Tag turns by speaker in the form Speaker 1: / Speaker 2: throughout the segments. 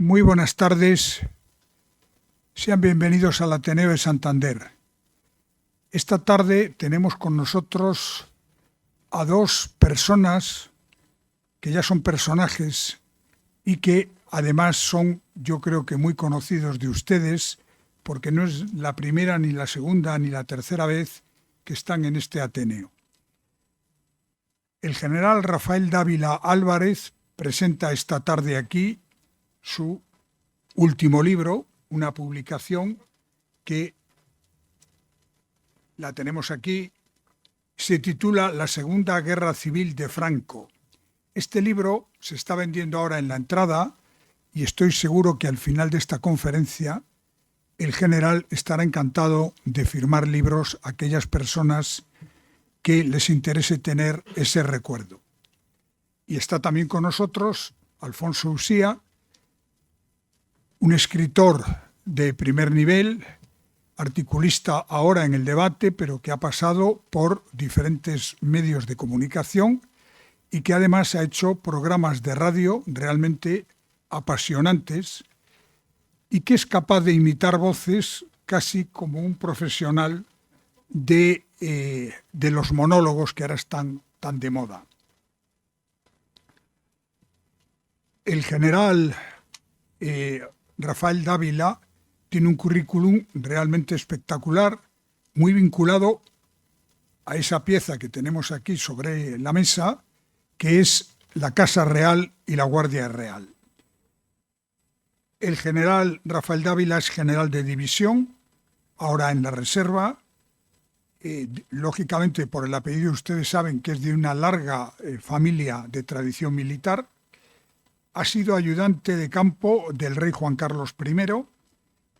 Speaker 1: Muy buenas tardes. Sean bienvenidos al Ateneo de Santander. Esta tarde tenemos con nosotros a dos personas que ya son personajes y que además son, yo creo que muy conocidos de ustedes, porque no es la primera, ni la segunda, ni la tercera vez que están en este Ateneo. El general Rafael Dávila Álvarez presenta esta tarde aquí su último libro, una publicación que la tenemos aquí, se titula La Segunda Guerra Civil de Franco. Este libro se está vendiendo ahora en la entrada y estoy seguro que al final de esta conferencia el general estará encantado de firmar libros a aquellas personas que les interese tener ese recuerdo. Y está también con nosotros Alfonso Uxía, un escritor de primer nivel, articulista ahora en El Debate, pero que ha pasado por diferentes medios de comunicación y que además ha hecho programas de radio realmente apasionantes y que es capaz de imitar voces casi como un profesional de los monólogos que ahora están tan de moda. El general Rafael Dávila tiene un currículum realmente espectacular, muy vinculado a esa pieza que tenemos aquí sobre la mesa, que es la Casa Real y la Guardia Real. El general Rafael Dávila es general de división, ahora en la reserva. Lógicamente, por el apellido ustedes saben que es de una larga familia de tradición militar. Ha sido ayudante de campo del rey Juan Carlos I,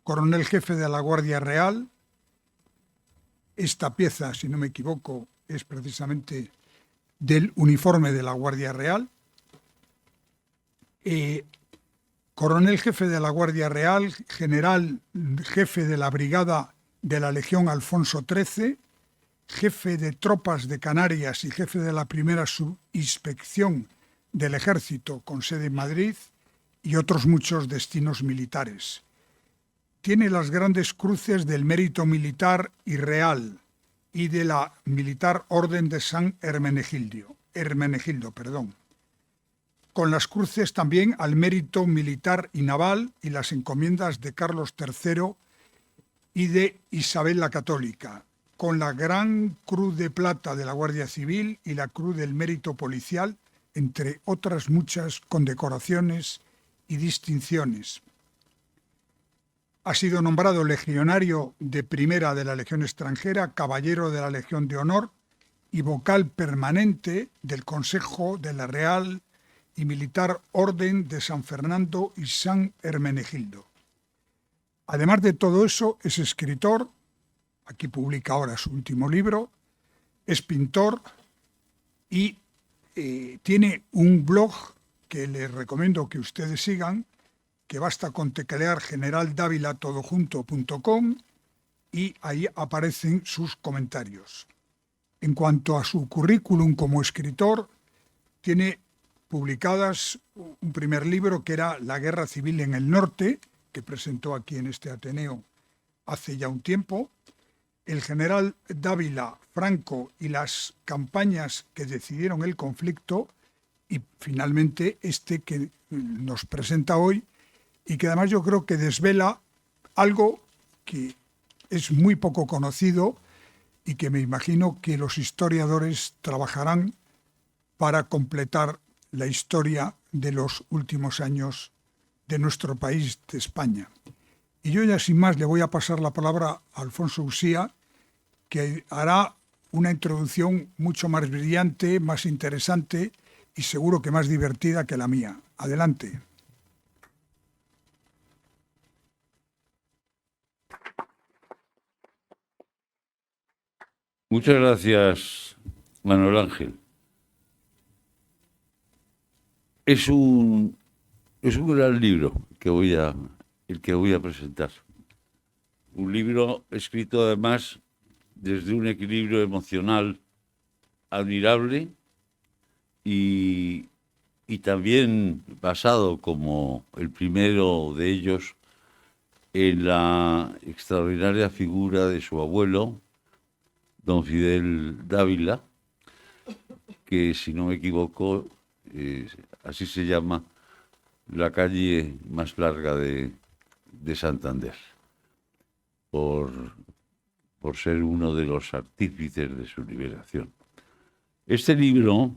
Speaker 1: coronel jefe de la Guardia Real. Esta pieza, si no me equivoco, es precisamente del uniforme de la Guardia Real. Coronel jefe de la Guardia Real, general jefe de la Brigada de la Legión Alfonso XIII, jefe de tropas de Canarias y jefe de la primera subinspección del Ejército con sede en Madrid y otros muchos destinos militares. Tiene las grandes cruces del Mérito Militar y Real y de la Militar Orden de San Hermenegildo, con las cruces también al Mérito Militar y Naval y las encomiendas de Carlos III y de Isabel la Católica, con la Gran Cruz de Plata de la Guardia Civil y la Cruz del Mérito Policial, entre otras muchas condecoraciones y distinciones. Ha sido nombrado legionario de primera de la Legión extranjera, caballero de la Legión de Honor y vocal permanente del Consejo de la Real y Militar Orden de San Fernando y San Hermenegildo. Además de todo eso, es escritor, aquí publica ahora su último libro, es pintor y tiene un blog que les recomiendo que ustedes sigan, que basta con teclear generaldavilatodojunto.com y ahí aparecen sus comentarios. En cuanto a su currículum como escritor, tiene publicadas un primer libro que era La Guerra Civil en el Norte, que presentó aquí en este Ateneo hace ya un tiempo, El general Dávila, Franco y las campañas que decidieron el conflicto, y finalmente este que nos presenta hoy, y que además yo creo que desvela algo que es muy poco conocido y que me imagino que los historiadores trabajarán para completar la historia de los últimos años de nuestro país, de España. Y yo ya sin más le voy a pasar la palabra a Alfonso Uxía, que hará una introducción mucho más brillante, más interesante y seguro que más divertida que la mía. Adelante.
Speaker 2: Muchas gracias, Manuel Ángel. Es un gran libro el que voy a presentar. Un libro escrito además desde un equilibrio emocional admirable y y también basado, como el primero de ellos, en la extraordinaria figura de su abuelo, don Fidel Dávila, que, si no me equivoco, así se llama la calle más larga de Santander, por, por ser uno de los artífices de su liberación. Este libro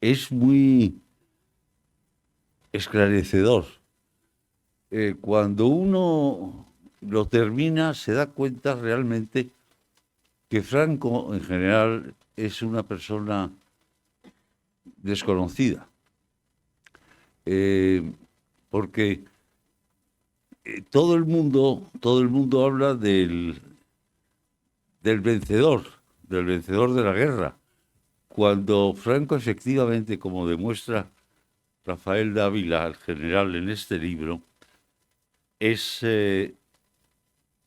Speaker 2: es muy esclarecedor. Cuando uno lo termina, se da cuenta realmente que Franco, en general, es una persona desconocida. Porque todo el mundo habla del vencedor de la guerra, cuando Franco, efectivamente, como demuestra Rafael Dávila, el general, en este libro,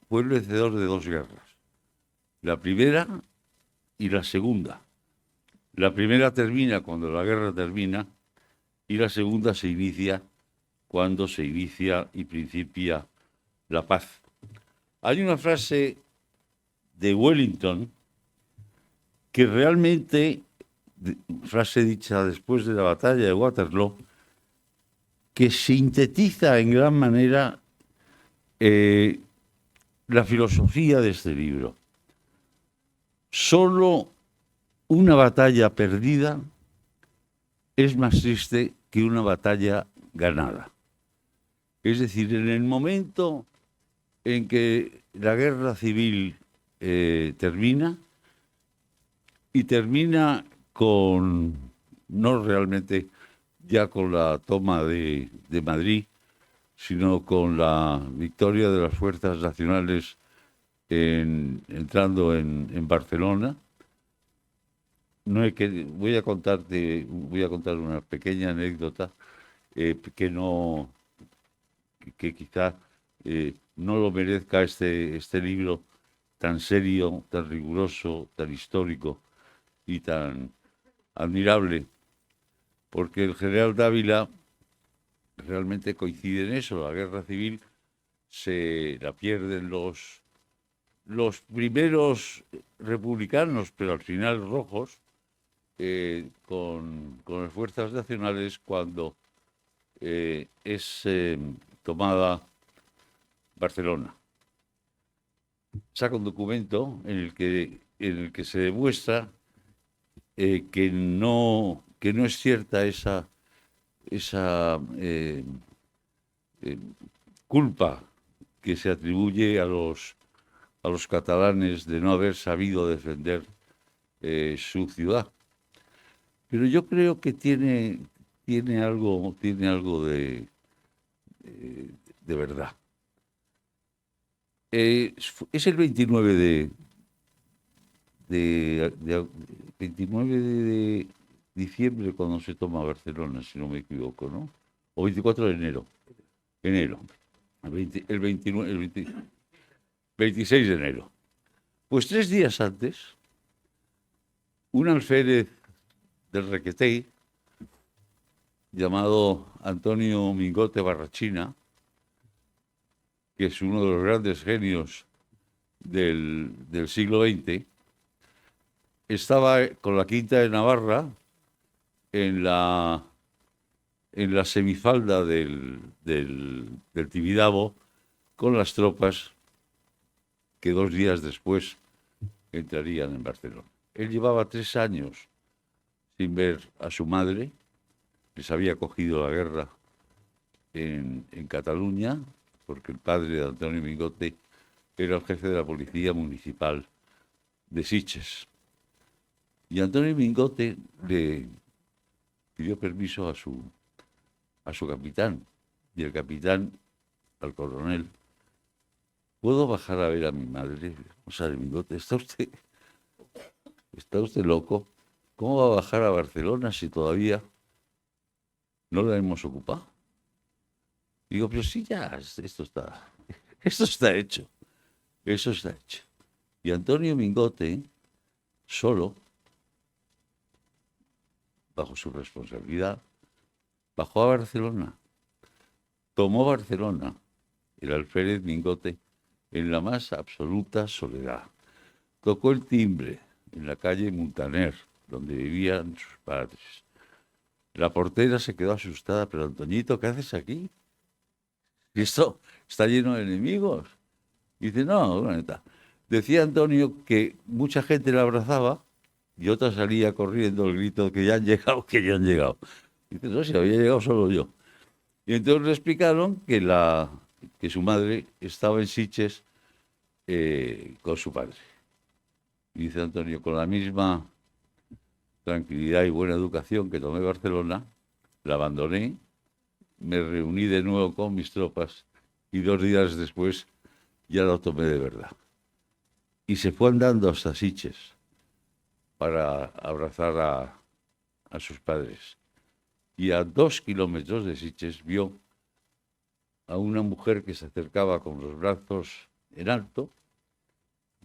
Speaker 2: fue el vencedor de dos guerras, la primera y la segunda. La primera termina cuando la guerra termina y la segunda se inicia cuando se inicia y principia la paz. Hay una frase de Wellington que realmente, frase dicha después de la batalla de Waterloo, que sintetiza en gran manera la filosofía de este libro. Solo una batalla perdida es más triste que una batalla ganada. Es decir, en el momento en que la guerra civil termina, y termina no realmente ya con la toma de Madrid, sino con la victoria de las fuerzas nacionales entrando en Barcelona. Voy a contar una pequeña anécdota que quizá no lo merezca este libro tan serio, tan riguroso, tan histórico y tan admirable, porque el general Dávila realmente coincide en eso. La guerra civil se la pierden los primeros republicanos, pero al final rojos, con las fuerzas nacionales, cuando es tomada Barcelona. Saca un documento en el que se demuestra que no es cierta esa culpa que se atribuye a los catalanes de no haber sabido defender su ciudad. Pero yo creo que tiene algo de verdad. Es el 29 de diciembre cuando se toma Barcelona, si no me equivoco, ¿no? O 24 de enero. El 26 de enero. Pues 3 días antes, un alférez del Requetey, llamado Antonio Mingote Barrachina, que es uno de los grandes genios del siglo XX, estaba con la Quinta de Navarra en la semifalda del Tibidabo, con las tropas que 2 días después entrarían en Barcelona. Él llevaba 3 años sin ver a su madre, les había cogido la guerra en Cataluña, porque el padre de Antonio Mingote era el jefe de la policía municipal de Sitges. Y Antonio Mingote le pidió permiso a su capitán, y el capitán al coronel: ¿puedo bajar a ver a mi madre? O sea, Mingote, ¿está usted loco? ¿Cómo va a bajar a Barcelona si todavía no la hemos ocupado? Digo, pero sí, ya, esto está hecho. Eso está hecho. Y Antonio Mingote, solo, bajo su responsabilidad, bajó a Barcelona, tomó Barcelona, el alférez Mingote, en la más absoluta soledad. Tocó el timbre en la calle Muntaner, donde vivían sus padres. La portera se quedó asustada, pero Antoñito, ¿qué haces aquí? Y esto está lleno de enemigos. Y dice, no, bueno, está. Decía Antonio que mucha gente la abrazaba y otra salía corriendo el grito que ya han llegado, que ya han llegado. Y dice, no, si había llegado solo yo. Y entonces le explicaron que su madre estaba en Sitges con su padre. Y dice Antonio, con la misma tranquilidad y buena educación que tomé Barcelona, la abandoné, me reuní de nuevo con mis tropas y 2 días después ya lo tomé de verdad. Y se fue andando hasta Sitges para abrazar a sus padres. Y a 2 kilómetros de Sitges vio a una mujer que se acercaba con los brazos en alto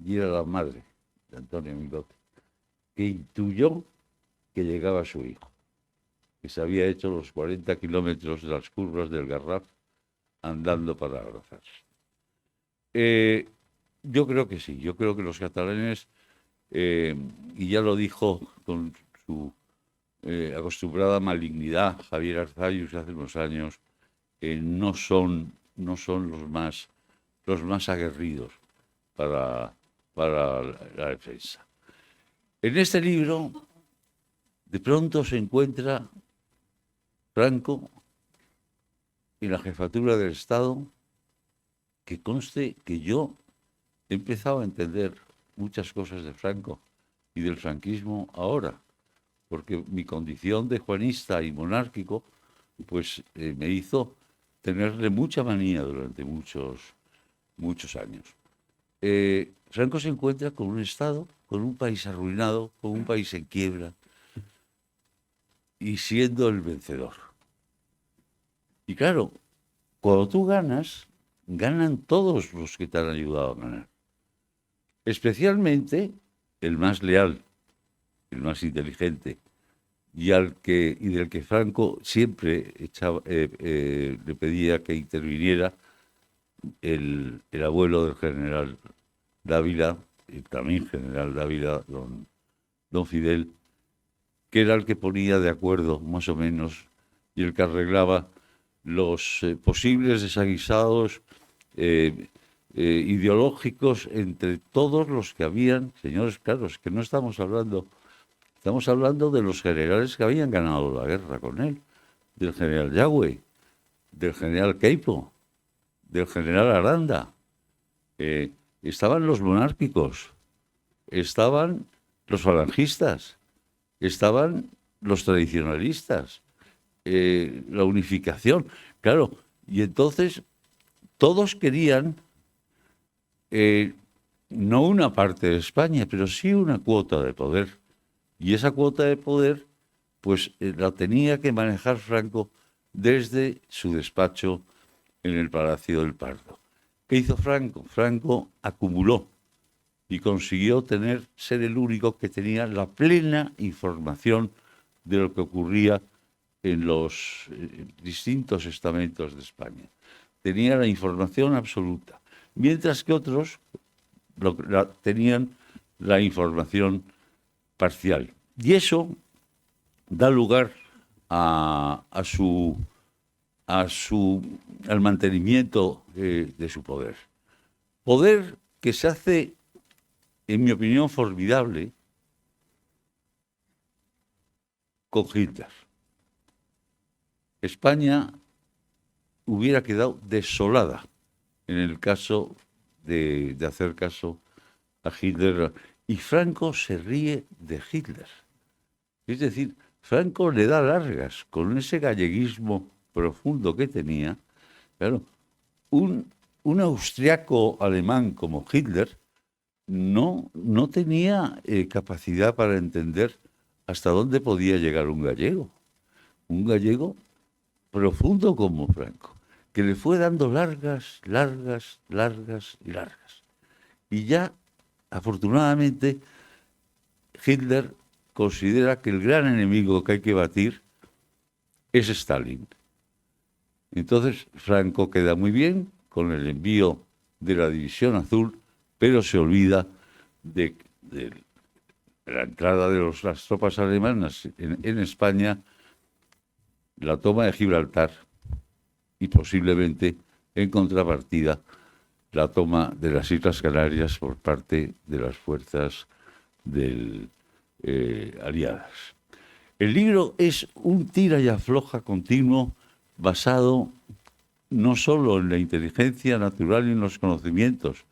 Speaker 2: y era la madre de Antonio Mingote, que intuyó que llegaba su hijo, que se había hecho los 40 kilómetros de las curvas del Garraf andando para abrazarse. Yo creo que sí, yo creo que los catalanes, y ya lo dijo con su acostumbrada malignidad Javier Arzayus hace unos años, no son los más aguerridos para la defensa. En este libro, de pronto se encuentra Franco en la jefatura del Estado, que conste que yo he empezado a entender muchas cosas de Franco y del franquismo ahora, porque mi condición de juanista y monárquico pues me hizo tenerle mucha manía durante muchos años. Franco se encuentra con un Estado, con un país arruinado, con un país en quiebra y siendo el vencedor. Y claro, cuando tú ganas, ganan todos los que te han ayudado a ganar. Especialmente el más leal, el más inteligente, y del que Franco siempre le pedía que interviniera el abuelo del general Dávila, y también general Dávila, don Fidel, que era el que ponía de acuerdo, más o menos, y el que arreglaba los posibles desaguisados ideológicos entre todos los que habían, señores, claro, es que no estamos hablando de los generales que habían ganado la guerra con él, del general Yagüe, del general Queipo, del general Aranda. Estaban los monárquicos, estaban los falangistas, estaban los tradicionalistas, la unificación, claro, y entonces todos querían no una parte de España, pero sí una cuota de poder. Y esa cuota de poder, pues la tenía que manejar Franco desde su despacho en el Palacio del Pardo. ¿Qué hizo Franco? Franco acumuló y consiguió ser el único que tenía la plena información de lo que ocurría en los distintos estamentos de España. Tenía la información absoluta, mientras que otros tenían la información parcial. Y eso da lugar al mantenimiento de su poder. Poder que se hace, en mi opinión, formidable con Hitler. España hubiera quedado desolada en el caso de hacer caso a Hitler. Y Franco se ríe de Hitler. Es decir, Franco le da largas con ese galleguismo profundo que tenía. Claro, un austriaco alemán como Hitler no tenía capacidad para entender hasta dónde podía llegar un gallego. Un gallego profundo como Franco, que le fue dando largas. Y ya, afortunadamente, Hitler considera que el gran enemigo que hay que batir es Stalin. Entonces Franco queda muy bien con el envío de la División Azul, pero se olvida de la entrada de las tropas alemanas en España, la toma de Gibraltar y posiblemente en contrapartida la toma de las Islas Canarias por parte de las fuerzas aliadas. El libro es un tira y afloja continuo basado no solo en la inteligencia natural y en los conocimientos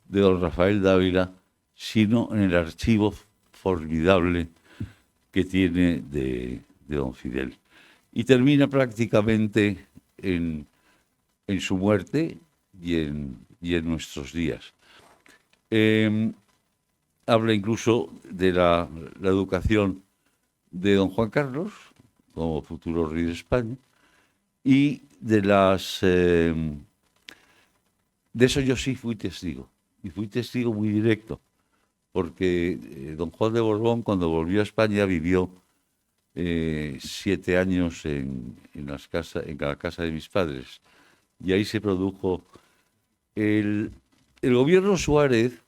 Speaker 2: de don Rafael Dávila, sino en el archivo formidable que tiene de don Fidel. Y termina prácticamente en su muerte y en nuestros días. Habla incluso de la educación de don Juan Carlos, como futuro rey de España, y de eso yo sí fui testigo, y fui testigo muy directo, porque don Juan de Borbón, cuando volvió a España, vivió 7 años en la casa de mis padres, y ahí se produjo el gobierno Suárez.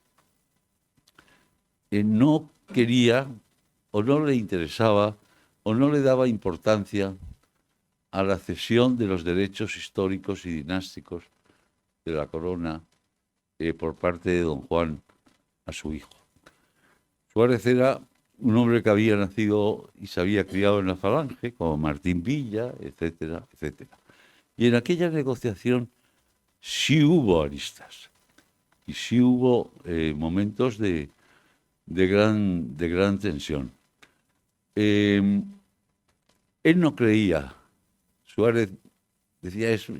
Speaker 2: No quería, o no le interesaba, o no le daba importancia a la cesión de los derechos históricos y dinásticos de la corona por parte de don Juan a su hijo. Suárez era un hombre que había nacido y se había criado en la Falange, como Martín Villa, etcétera, etcétera. Y en aquella negociación sí hubo aristas y sí hubo momentos de gran tensión. Él no creía, Suárez decía eso,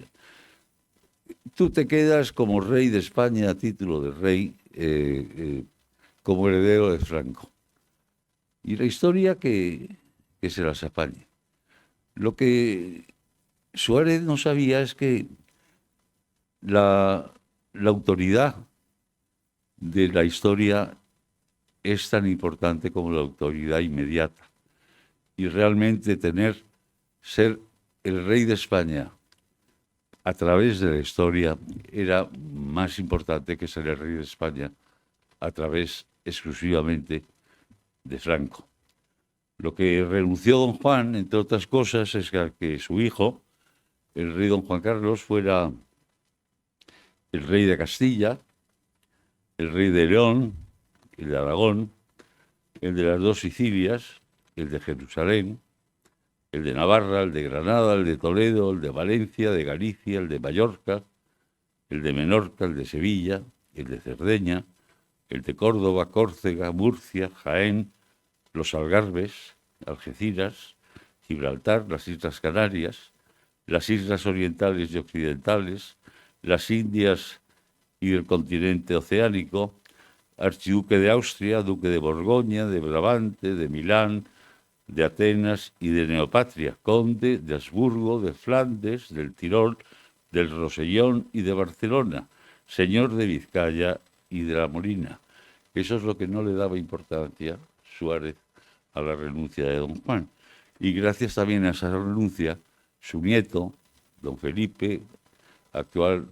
Speaker 2: tú te quedas como rey de España a título de rey, como heredero de Franco. Y la historia que se las apañe. Lo que Suárez no sabía es que la autoridad de la historia es tan importante como la autoridad inmediata. Y realmente ser el rey de España a través de la historia era más importante que ser el rey de España a través exclusivamente de Franco. Lo que renunció don Juan, entre otras cosas, es que su hijo, el rey don Juan Carlos, fuera el rey de Castilla, el rey de León, el de Aragón, el de las 2 Sicilias, el de Jerusalén, el de Navarra, el de Granada, el de Toledo, el de Valencia, de Galicia, el de Mallorca, el de Menorca, el de Sevilla, el de Cerdeña, el de Córdoba, Córcega, Murcia, Jaén, los Algarbes, Algeciras, Gibraltar, las Islas Canarias, las Islas Orientales y Occidentales, las Indias y el continente oceánico, archiduque de Austria, duque de Borgoña, de Brabante, de Milán, de Atenas y de Neopatria, conde de Habsburgo, de Flandes, del Tirol, del Rosellón y de Barcelona, señor de Vizcaya y de la Molina. Eso es lo que no le daba importancia Suárez a la renuncia de don Juan. Y gracias también a esa renuncia, su nieto, don Felipe, actual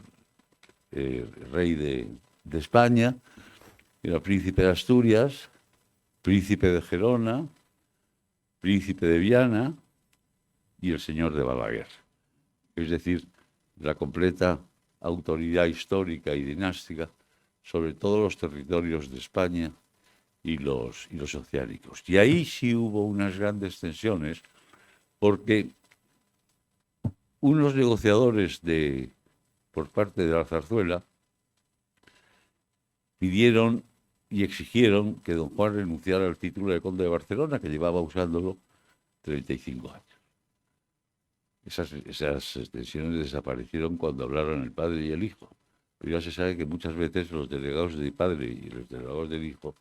Speaker 2: rey de España, era príncipe de Asturias, príncipe de Gerona, príncipe de Viana y el señor de Balaguer. Es decir, la completa autoridad histórica y dinástica sobre todos los territorios de España y los oceánicos. Y ahí sí hubo unas grandes tensiones, porque unos negociadores por parte de la Zarzuela pidieron y exigieron que don Juan renunciara al título de conde de Barcelona, que llevaba usándolo 35 años. Esas tensiones desaparecieron cuando hablaron el padre y el hijo. Pero ya se sabe que muchas veces los delegados del padre y los delegados del hijo,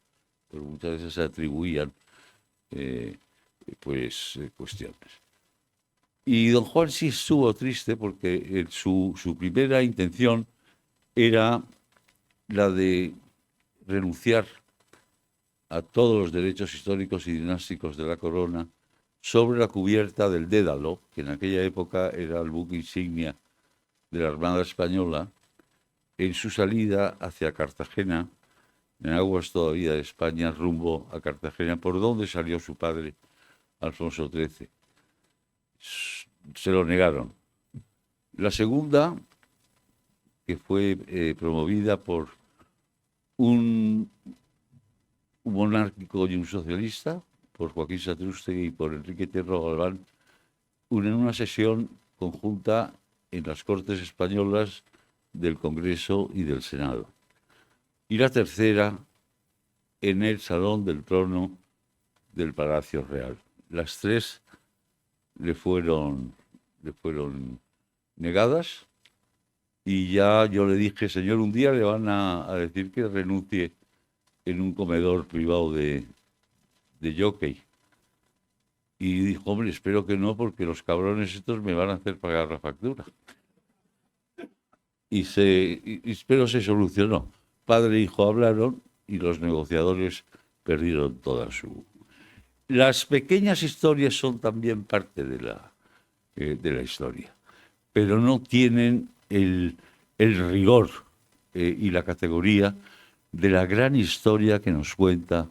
Speaker 2: pues muchas veces se atribuían cuestiones. Y don Juan sí estuvo triste porque su primera intención era la de renunciar a todos los derechos históricos y dinásticos de la corona sobre la cubierta del Dédalo, que en aquella época era el buque insignia de la Armada Española, en su salida hacia Cartagena, en aguas todavía de España, rumbo a Cartagena, por donde salió su padre, Alfonso XIII. Se lo negaron. La segunda, que fue promovida por un monárquico y un socialista, por Joaquín Satrústegui y por Enrique Terro Galván, en una sesión conjunta en las Cortes Españolas del Congreso y del Senado. Y la tercera, en el Salón del Trono del Palacio Real. Las tres le fueron negadas, y ya yo le dije, señor, un día le van a decir que renuncie en un comedor privado de Jockey. Y dijo, hombre, espero que no, porque los cabrones estos me van a hacer pagar la factura. Pero se solucionó. Padre e hijo hablaron y los negociadores perdieron toda su... Las pequeñas historias son también parte de la historia, pero no tienen el rigor y la categoría de la gran historia que nos cuenta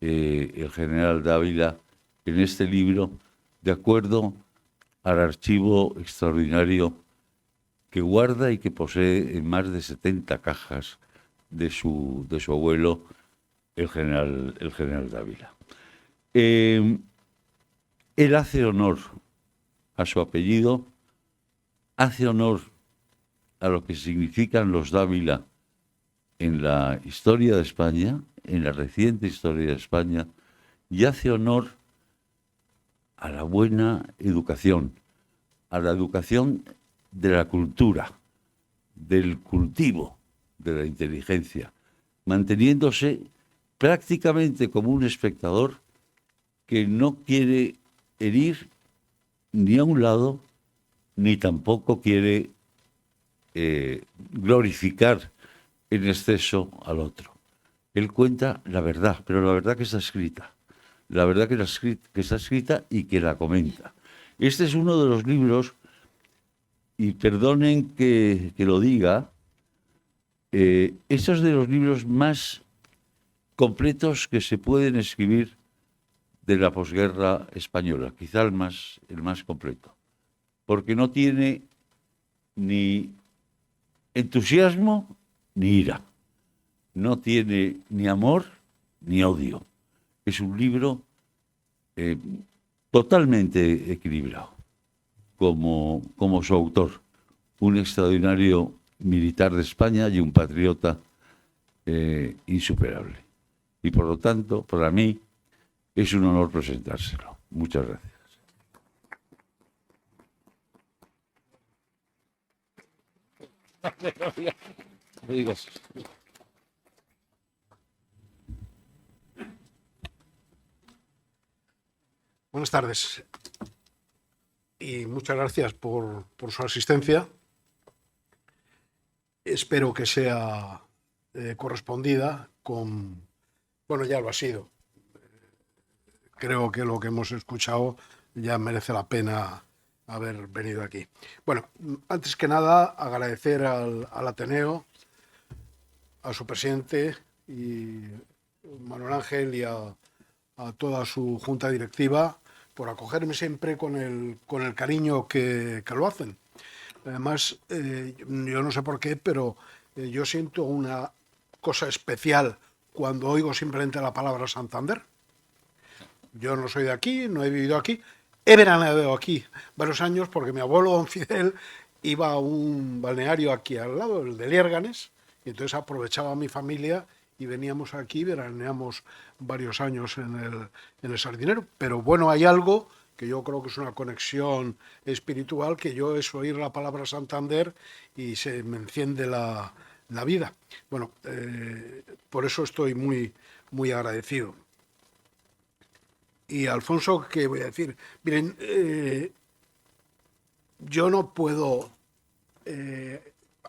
Speaker 2: el general Dávila en este libro, de acuerdo al archivo extraordinario que guarda y que posee en más de 70 cajas de su abuelo, el general Dávila. Él hace honor a su apellido, hace honor a lo que significan los Dávila en la historia de España, en la reciente historia de España, y hace honor a la buena educación, a la educación de la cultura, del cultivo de la inteligencia, manteniéndose prácticamente como un espectador que no quiere herir ni a un lado, ni tampoco quiere glorificar en exceso al otro. Él cuenta la verdad, pero la verdad que está escrita. La verdad que está escrita y que la comenta. Este es uno de los libros, y perdonen que lo diga, estos es de los libros más completos que se pueden escribir de la posguerra española, quizá el más completo, porque no tiene ni entusiasmo ni ira, no tiene ni amor ni odio. Es un libro totalmente equilibrado, como su autor, un extraordinario militar de España y un patriota insuperable. Y por lo tanto, para mí, es un honor presentárselo. Muchas gracias.
Speaker 3: Buenas tardes y muchas gracias por su asistencia. Espero que sea correspondida con... Bueno, ya lo ha sido. Creo que lo que hemos escuchado ya merece la pena haber venido aquí. Bueno, antes que nada, agradecer al Ateneo, a su presidente, y Manuel Ángel, y a toda su junta directiva, por acogerme siempre con el cariño que lo hacen. Además, yo no sé por qué, pero yo siento una cosa especial cuando oigo simplemente la palabra Santander. Yo no soy de aquí, no he vivido aquí, he veraneado aquí varios años porque mi abuelo don Fidel iba a un balneario aquí al lado, el de Liérganes, y entonces aprovechaba a mi familia y veníamos aquí, veraneamos varios años en el Sardinero. Pero bueno, hay algo que yo creo que es una conexión espiritual, que yo es oír la palabra Santander y se me enciende la vida. Bueno, por eso estoy muy, muy agradecido. Y Alfonso, ¿qué voy a decir? Miren, yo no puedo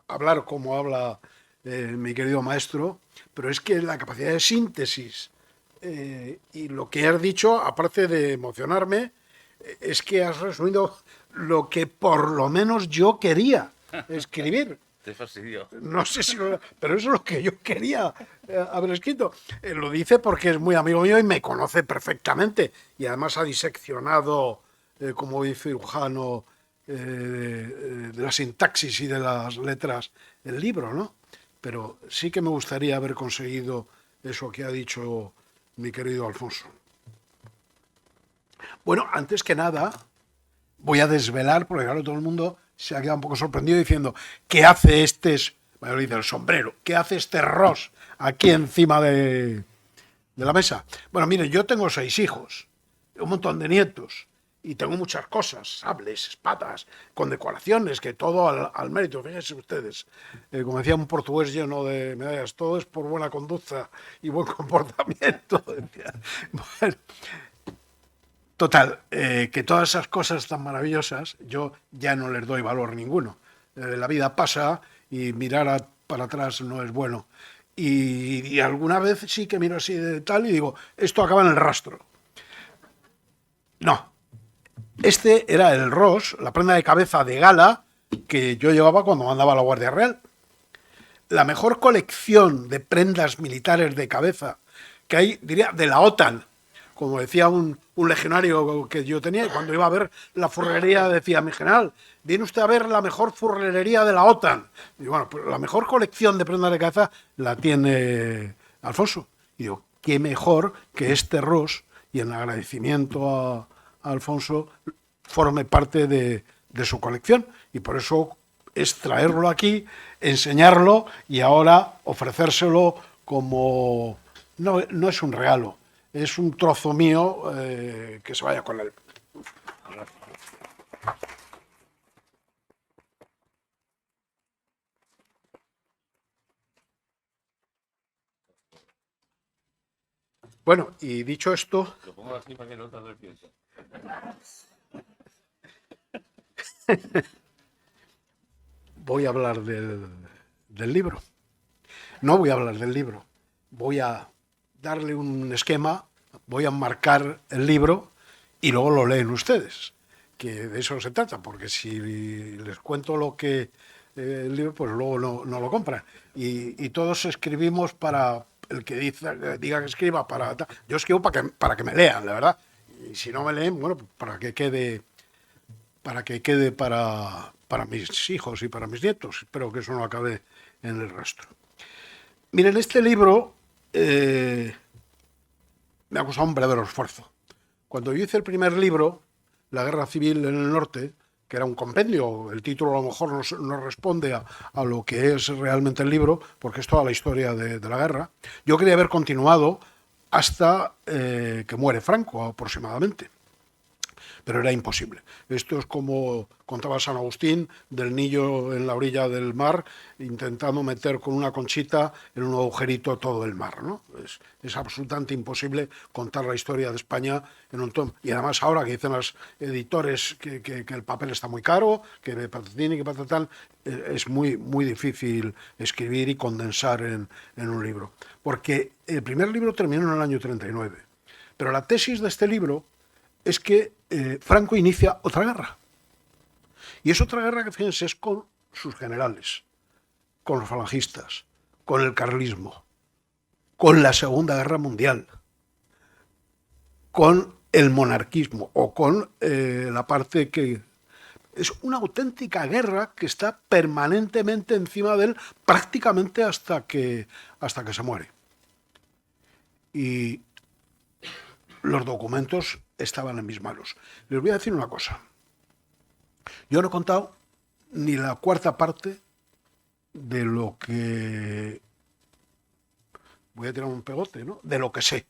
Speaker 3: hablar como habla mi querido maestro, pero es que la capacidad de síntesis y lo que has dicho, aparte de emocionarme, es que has resumido lo que por lo menos yo quería escribir.
Speaker 2: Te fastidió.
Speaker 3: No sé si pero eso es lo que yo quería haber escrito. Lo dice porque es muy amigo mío y me conoce perfectamente. Y además ha diseccionado, como cirujano, de la sintaxis y de las letras el libro, ¿no? Pero sí que me gustaría haber conseguido eso que ha dicho mi querido Alfonso. Bueno, antes que nada, voy a desvelar, porque claro, todo el mundo se ha quedado un poco sorprendido diciendo, ¿qué hace bueno, dice el sombrero, ¿qué hace este Ross aquí encima de la mesa? Bueno, mire, yo tengo 6 hijos, un montón de nietos, y tengo muchas cosas, sables, espadas, condecoraciones, que todo al mérito, fíjense ustedes. Como decía un portugués lleno de medallas, todo es por buena conducta y buen comportamiento. Bueno, total, que todas esas cosas tan maravillosas yo ya no les doy valor ninguno. La vida pasa y mirar para atrás no es bueno. Y alguna vez sí que miro así de tal y digo, esto acaba en el rastro. No, este era el Ross, la prenda de cabeza de gala que yo llevaba cuando mandaba a la Guardia Real. La mejor colección de prendas militares de cabeza que hay, diría, de la OTAN. Como decía un legionario que yo tenía, y cuando iba a ver la furrería decía, mi general, viene usted a ver la mejor furrería de la OTAN. Y bueno, pues la mejor colección de prendas de cabeza la tiene Alfonso. Y digo, qué mejor que este Ross, y en agradecimiento a Alfonso, forme parte de su colección. Y por eso es traerlo aquí, enseñarlo y ahora ofrecérselo como... No es un regalo, es un trozo mío que se vaya con él. Bueno, y dicho esto...
Speaker 2: Lo pongo así para que no te arrepientas.
Speaker 3: Voy a hablar del libro. No voy a hablar del libro. Voy a darle un esquema, voy a marcar el libro y luego lo leen ustedes, que de eso se trata, porque si les cuento lo que el libro, pues luego no lo compran. Y todos escribimos para el que diga que escriba para... Yo escribo para que me lean, la verdad. Y si no me leen, bueno, pues para que quede para mis hijos y para mis nietos. Espero que eso no acabe en el rastro. Miren, este libro me ha costado un verdadero esfuerzo. Cuando yo hice el primer libro, La Guerra Civil en el Norte, que era un compendio, el título a lo mejor no responde a lo que es realmente el libro, porque es toda la historia de la guerra, yo quería haber continuado hasta que muere Franco aproximadamente. Pero era imposible. Esto es como contaba San Agustín del niño en la orilla del mar intentando meter con una conchita en un agujerito todo el mar, ¿no? Es absolutamente imposible contar la historia de España en un tomo. Y además ahora que dicen los editores que el papel está muy caro, que patatín y que patatán, es muy, muy difícil escribir y condensar en un libro. Porque el primer libro terminó en el año 39. Pero la tesis de este libro es que Franco inicia otra guerra. Y es otra guerra que, fíjense, es con sus generales, con los falangistas, con el carlismo, con la Segunda Guerra Mundial, con el monarquismo o con la parte que... Es una auténtica guerra que está permanentemente encima de él prácticamente hasta que se muere. Y los documentos estaban en mis manos. Les voy a decir una cosa. Yo no he contado ni la cuarta parte de lo que... Voy a tirar un pegote, ¿no? De lo que sé.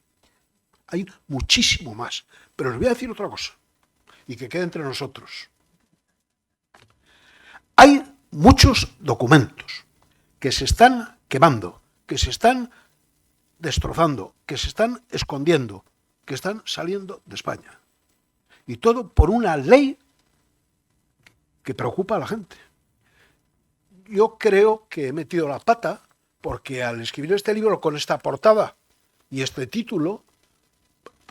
Speaker 3: Hay muchísimo más. Pero les voy a decir otra cosa. Y que quede entre nosotros. Hay muchos documentos que se están quemando, que se están destrozando, que se están escondiendo, que están saliendo de España. Y todo por una ley que preocupa a la gente. Yo creo que he metido la pata porque al escribir este libro con esta portada y este título,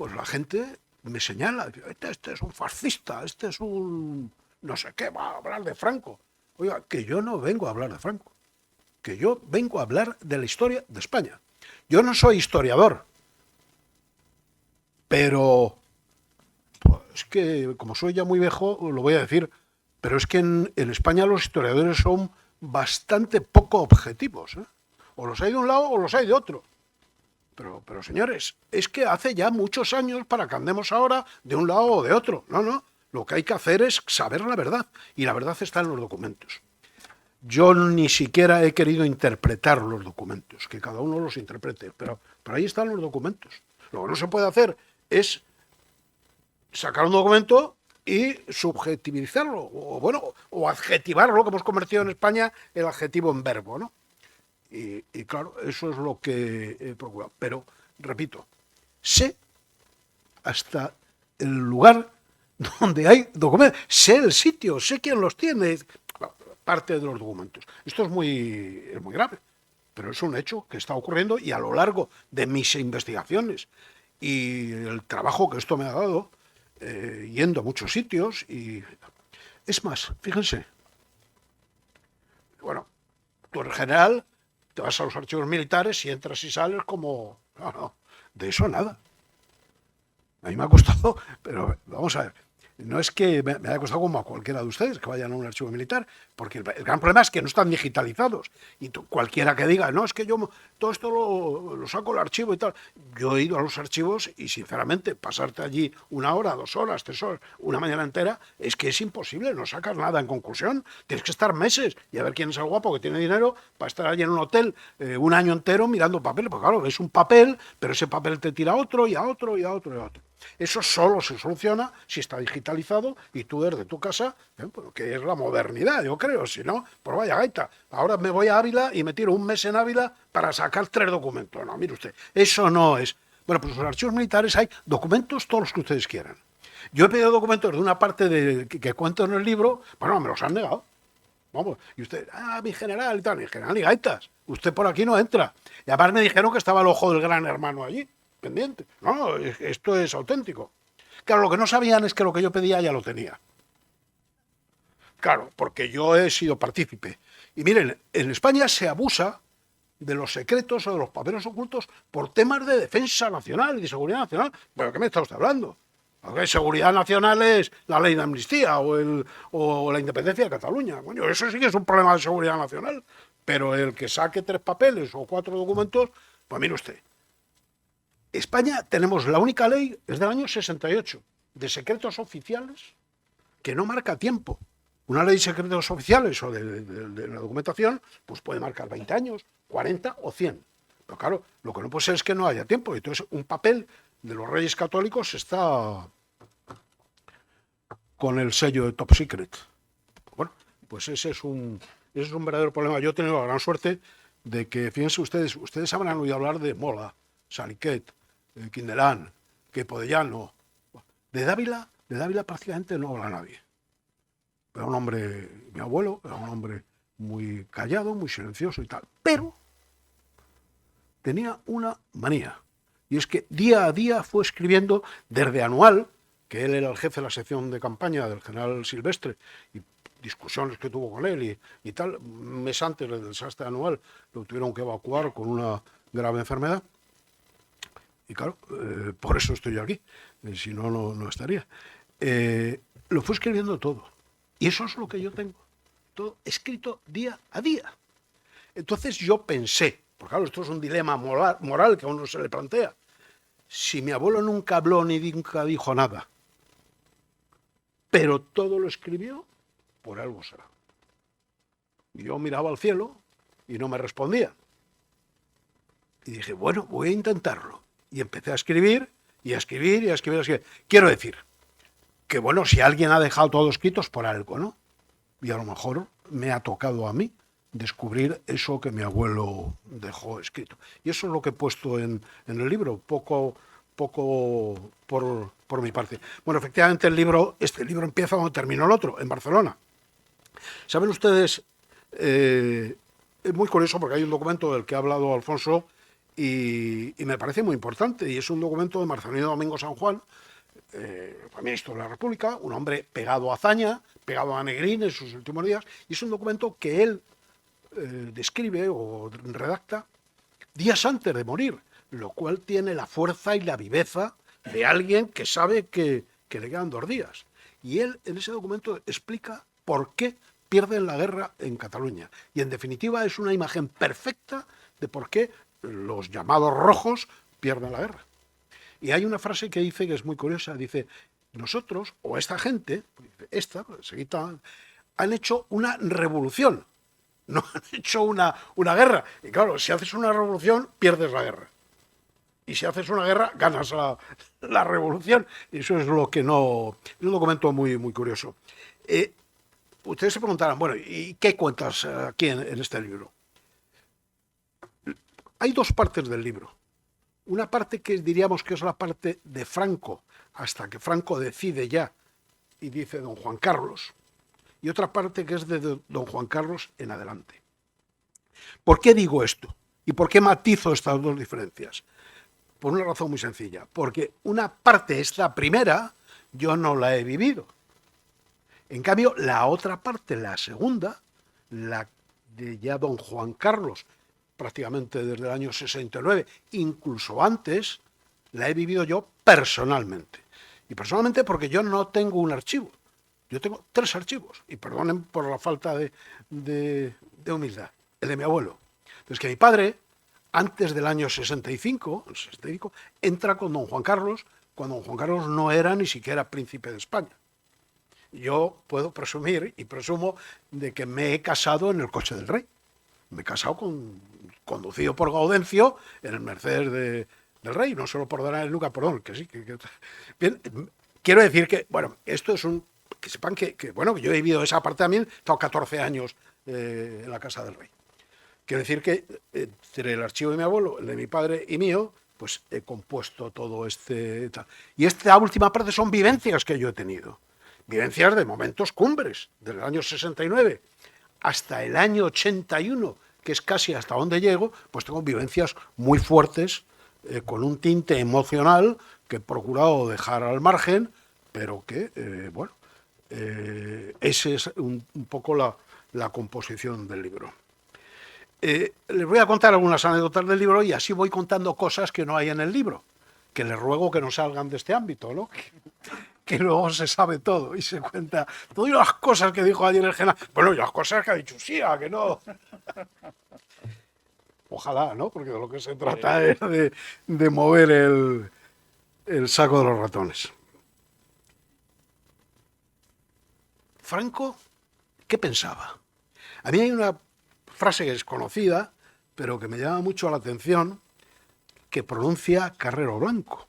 Speaker 3: pues la gente me señala, este es un fascista, este es un no sé qué, va a hablar de Franco. Oiga, que yo no vengo a hablar de Franco, que yo vengo a hablar de la historia de España. Yo no soy historiador, pero pues que como soy ya muy viejo, lo voy a decir, pero es que en España los historiadores son bastante poco objetivos, ¿eh? O los hay de un lado o los hay de otro. Pero señores, es que hace ya muchos años para que andemos ahora de un lado o de otro. No. Lo que hay que hacer es saber la verdad. Y la verdad está en los documentos. Yo ni siquiera he querido interpretar los documentos, que cada uno los interprete, pero ahí están los documentos. Lo que no se puede hacer es sacar un documento y subjetivizarlo, o adjetivarlo, que hemos convertido en España el adjetivo en verbo, ¿no? Y claro, eso es lo que he procurado. Pero, repito, sé hasta el lugar donde hay documentos, sé el sitio, sé quién los tiene, parte de los documentos. Esto es muy grave, pero es un hecho que está ocurriendo y a lo largo de mis investigaciones y el trabajo que esto me ha dado, yendo a muchos sitios, y es más, fíjense, bueno, tú en general te vas a los archivos militares y entras y sales como... No, de eso nada. A mí me ha costado, pero vamos a ver, no es que me haya costado como a cualquiera de ustedes que vayan a un archivo militar, porque el gran problema es que no están digitalizados. Y cualquiera que diga, no, es que yo todo esto lo saco del archivo y tal. Yo he ido a los archivos y, sinceramente, pasarte allí 1 hora, 2 horas, 3 horas, una mañana entera, es que es imposible, no sacas nada en conclusión. Tienes que estar meses y a ver quién es el guapo que tiene dinero para estar allí en un hotel 1 año entero mirando papeles. Porque claro, es un papel, pero ese papel te tira a otro y a otro y a otro y a otro. Eso solo se soluciona si está digitalizado y tú desde tu casa, que es la modernidad, yo creo. Si no, pues vaya gaita. Ahora me voy a Ávila y me tiro 1 mes en Ávila para sacar 3 documentos. No, mire usted, eso no es. Bueno, pues en los archivos militares hay documentos todos los que ustedes quieran. Yo he pedido documentos de una parte que cuento en el libro, bueno, me los han negado. Vamos, y usted, mi general y tal, mi general y gaitas, usted por aquí no entra. Y además me dijeron que estaba el ojo del gran hermano allí, pendiente. No, esto es auténtico. Claro, lo que no sabían es que lo que yo pedía ya lo tenía. Claro, porque yo he sido partícipe. Y miren, en España se abusa de los secretos o de los papeles ocultos por temas de defensa nacional y de seguridad nacional. ¿Pero qué me está usted hablando? Porque seguridad nacional es la ley de amnistía o la independencia de Cataluña. Bueno, eso sí que es un problema de seguridad nacional. Pero el que saque 3 papeles o 4 documentos, pues mire usted. España tenemos la única ley, es del año 68, de secretos oficiales, que no marca tiempo. Una ley de secretos oficiales o de la documentación, pues puede marcar 20 años, 40 o 100. Pero claro, lo que no puede ser es que no haya tiempo. Entonces, un papel de los Reyes Católicos está con el sello de Top Secret. Bueno, pues ese es un verdadero problema. Yo he tenido la gran suerte de que, fíjense ustedes habrán oído hablar de Mola, Saliquet, Quindelán, Quepodellano. De Dávila prácticamente no habla nadie. Era un hombre, mi abuelo, era un hombre muy callado, muy silencioso y tal. Pero tenía una manía. Y es que día a día fue escribiendo desde Anual, que él era el jefe de la sección de campaña del general Silvestre, y discusiones que tuvo con él y tal. Un mes antes del desastre Anual lo tuvieron que evacuar con una grave enfermedad. Y claro, por eso estoy yo aquí, si no, no estaría. Lo fue escribiendo todo. Y eso es lo que yo tengo, todo escrito día a día. Entonces yo pensé, porque claro, esto es un dilema moral que a uno se le plantea. Si mi abuelo nunca habló ni nunca dijo nada, pero todo lo escribió, por algo será. Y yo miraba al cielo y no me respondía. Y dije, bueno, voy a intentarlo. Y empecé a escribir, y a escribir, y a escribir, y a escribir. Quiero decir que, bueno, si alguien ha dejado todo escrito es por algo, ¿no? Y a lo mejor me ha tocado a mí descubrir eso que mi abuelo dejó escrito. Y eso es lo que he puesto en el libro, poco por mi parte. Bueno, efectivamente este libro empieza donde terminó el otro, en Barcelona. ¿Saben ustedes? Es muy curioso porque hay un documento del que ha hablado Alfonso y me parece muy importante, y es un documento de Marcelino Domingo San Juan, ministro de la República, un hombre pegado a Azaña, pegado a Negrín en sus últimos días, y es un documento que él describe o redacta días antes de morir, lo cual tiene la fuerza y la viveza de alguien que sabe que le quedan 2 días. Y él en ese documento explica por qué pierden la guerra en Cataluña. Y en definitiva es una imagen perfecta de por qué los llamados rojos pierden la guerra. Y hay una frase que dice que es muy curiosa, dice, nosotros, o esta gente, han hecho una revolución, no han hecho una guerra. Y claro, si haces una revolución, pierdes la guerra. Y si haces una guerra, ganas la revolución. Y eso es lo que no... Es un documento muy, muy curioso. Ustedes se preguntarán, bueno, ¿y qué cuentas aquí en este libro? Hay 2 partes del libro. Una parte que diríamos que es la parte de Franco, hasta que Franco decide ya y dice don Juan Carlos. Y otra parte que es de don Juan Carlos en adelante. ¿Por qué digo esto? ¿Y por qué matizo estas 2 diferencias? Por una razón muy sencilla. Porque una parte, esta primera, yo no la he vivido. En cambio, la otra parte, la segunda, la de ya don Juan Carlos, prácticamente desde el año 69, incluso antes, la he vivido yo personalmente. Y personalmente porque yo no tengo un archivo. Yo tengo 3 archivos. Y perdonen por la falta de humildad. El de mi abuelo. Entonces, que mi padre, antes del año 65, entra con don Juan Carlos, cuando don Juan Carlos no era ni siquiera príncipe de España. Yo puedo presumir, y presumo, de que me he casado en el coche del rey. Me he casado conducido por Gaudencio en el Mercedes del Rey, no solo por Don Luca, perdón, que sí. Bien, quiero decir que, bueno, esto es que sepan que bueno, que yo he vivido esa parte también, he estado 14 años en la Casa del Rey. Quiero decir que entre el archivo de mi abuelo, el de mi padre y mío, pues he compuesto todo este... Y esta última parte son vivencias que yo he tenido. Vivencias de momentos cumbres, del año 69 hasta el año 81, que es casi hasta donde llego, pues tengo vivencias muy fuertes, con un tinte emocional que he procurado dejar al margen, pero que, bueno, esa es un poco la composición del libro. Les voy a contar algunas anécdotas del libro y así voy contando cosas que no hay en el libro, que les ruego que no salgan de este ámbito, ¿no? Que luego se sabe todo y se cuenta todas las cosas que dijo ayer el general. Bueno, y las cosas que ha dicho Sía, que no. Ojalá, ¿no? Porque de lo que se trata es de mover el saco de los ratones. Franco, ¿qué pensaba? A mí hay una frase que es conocida, pero que me llama mucho la atención, que pronuncia Carrero Blanco.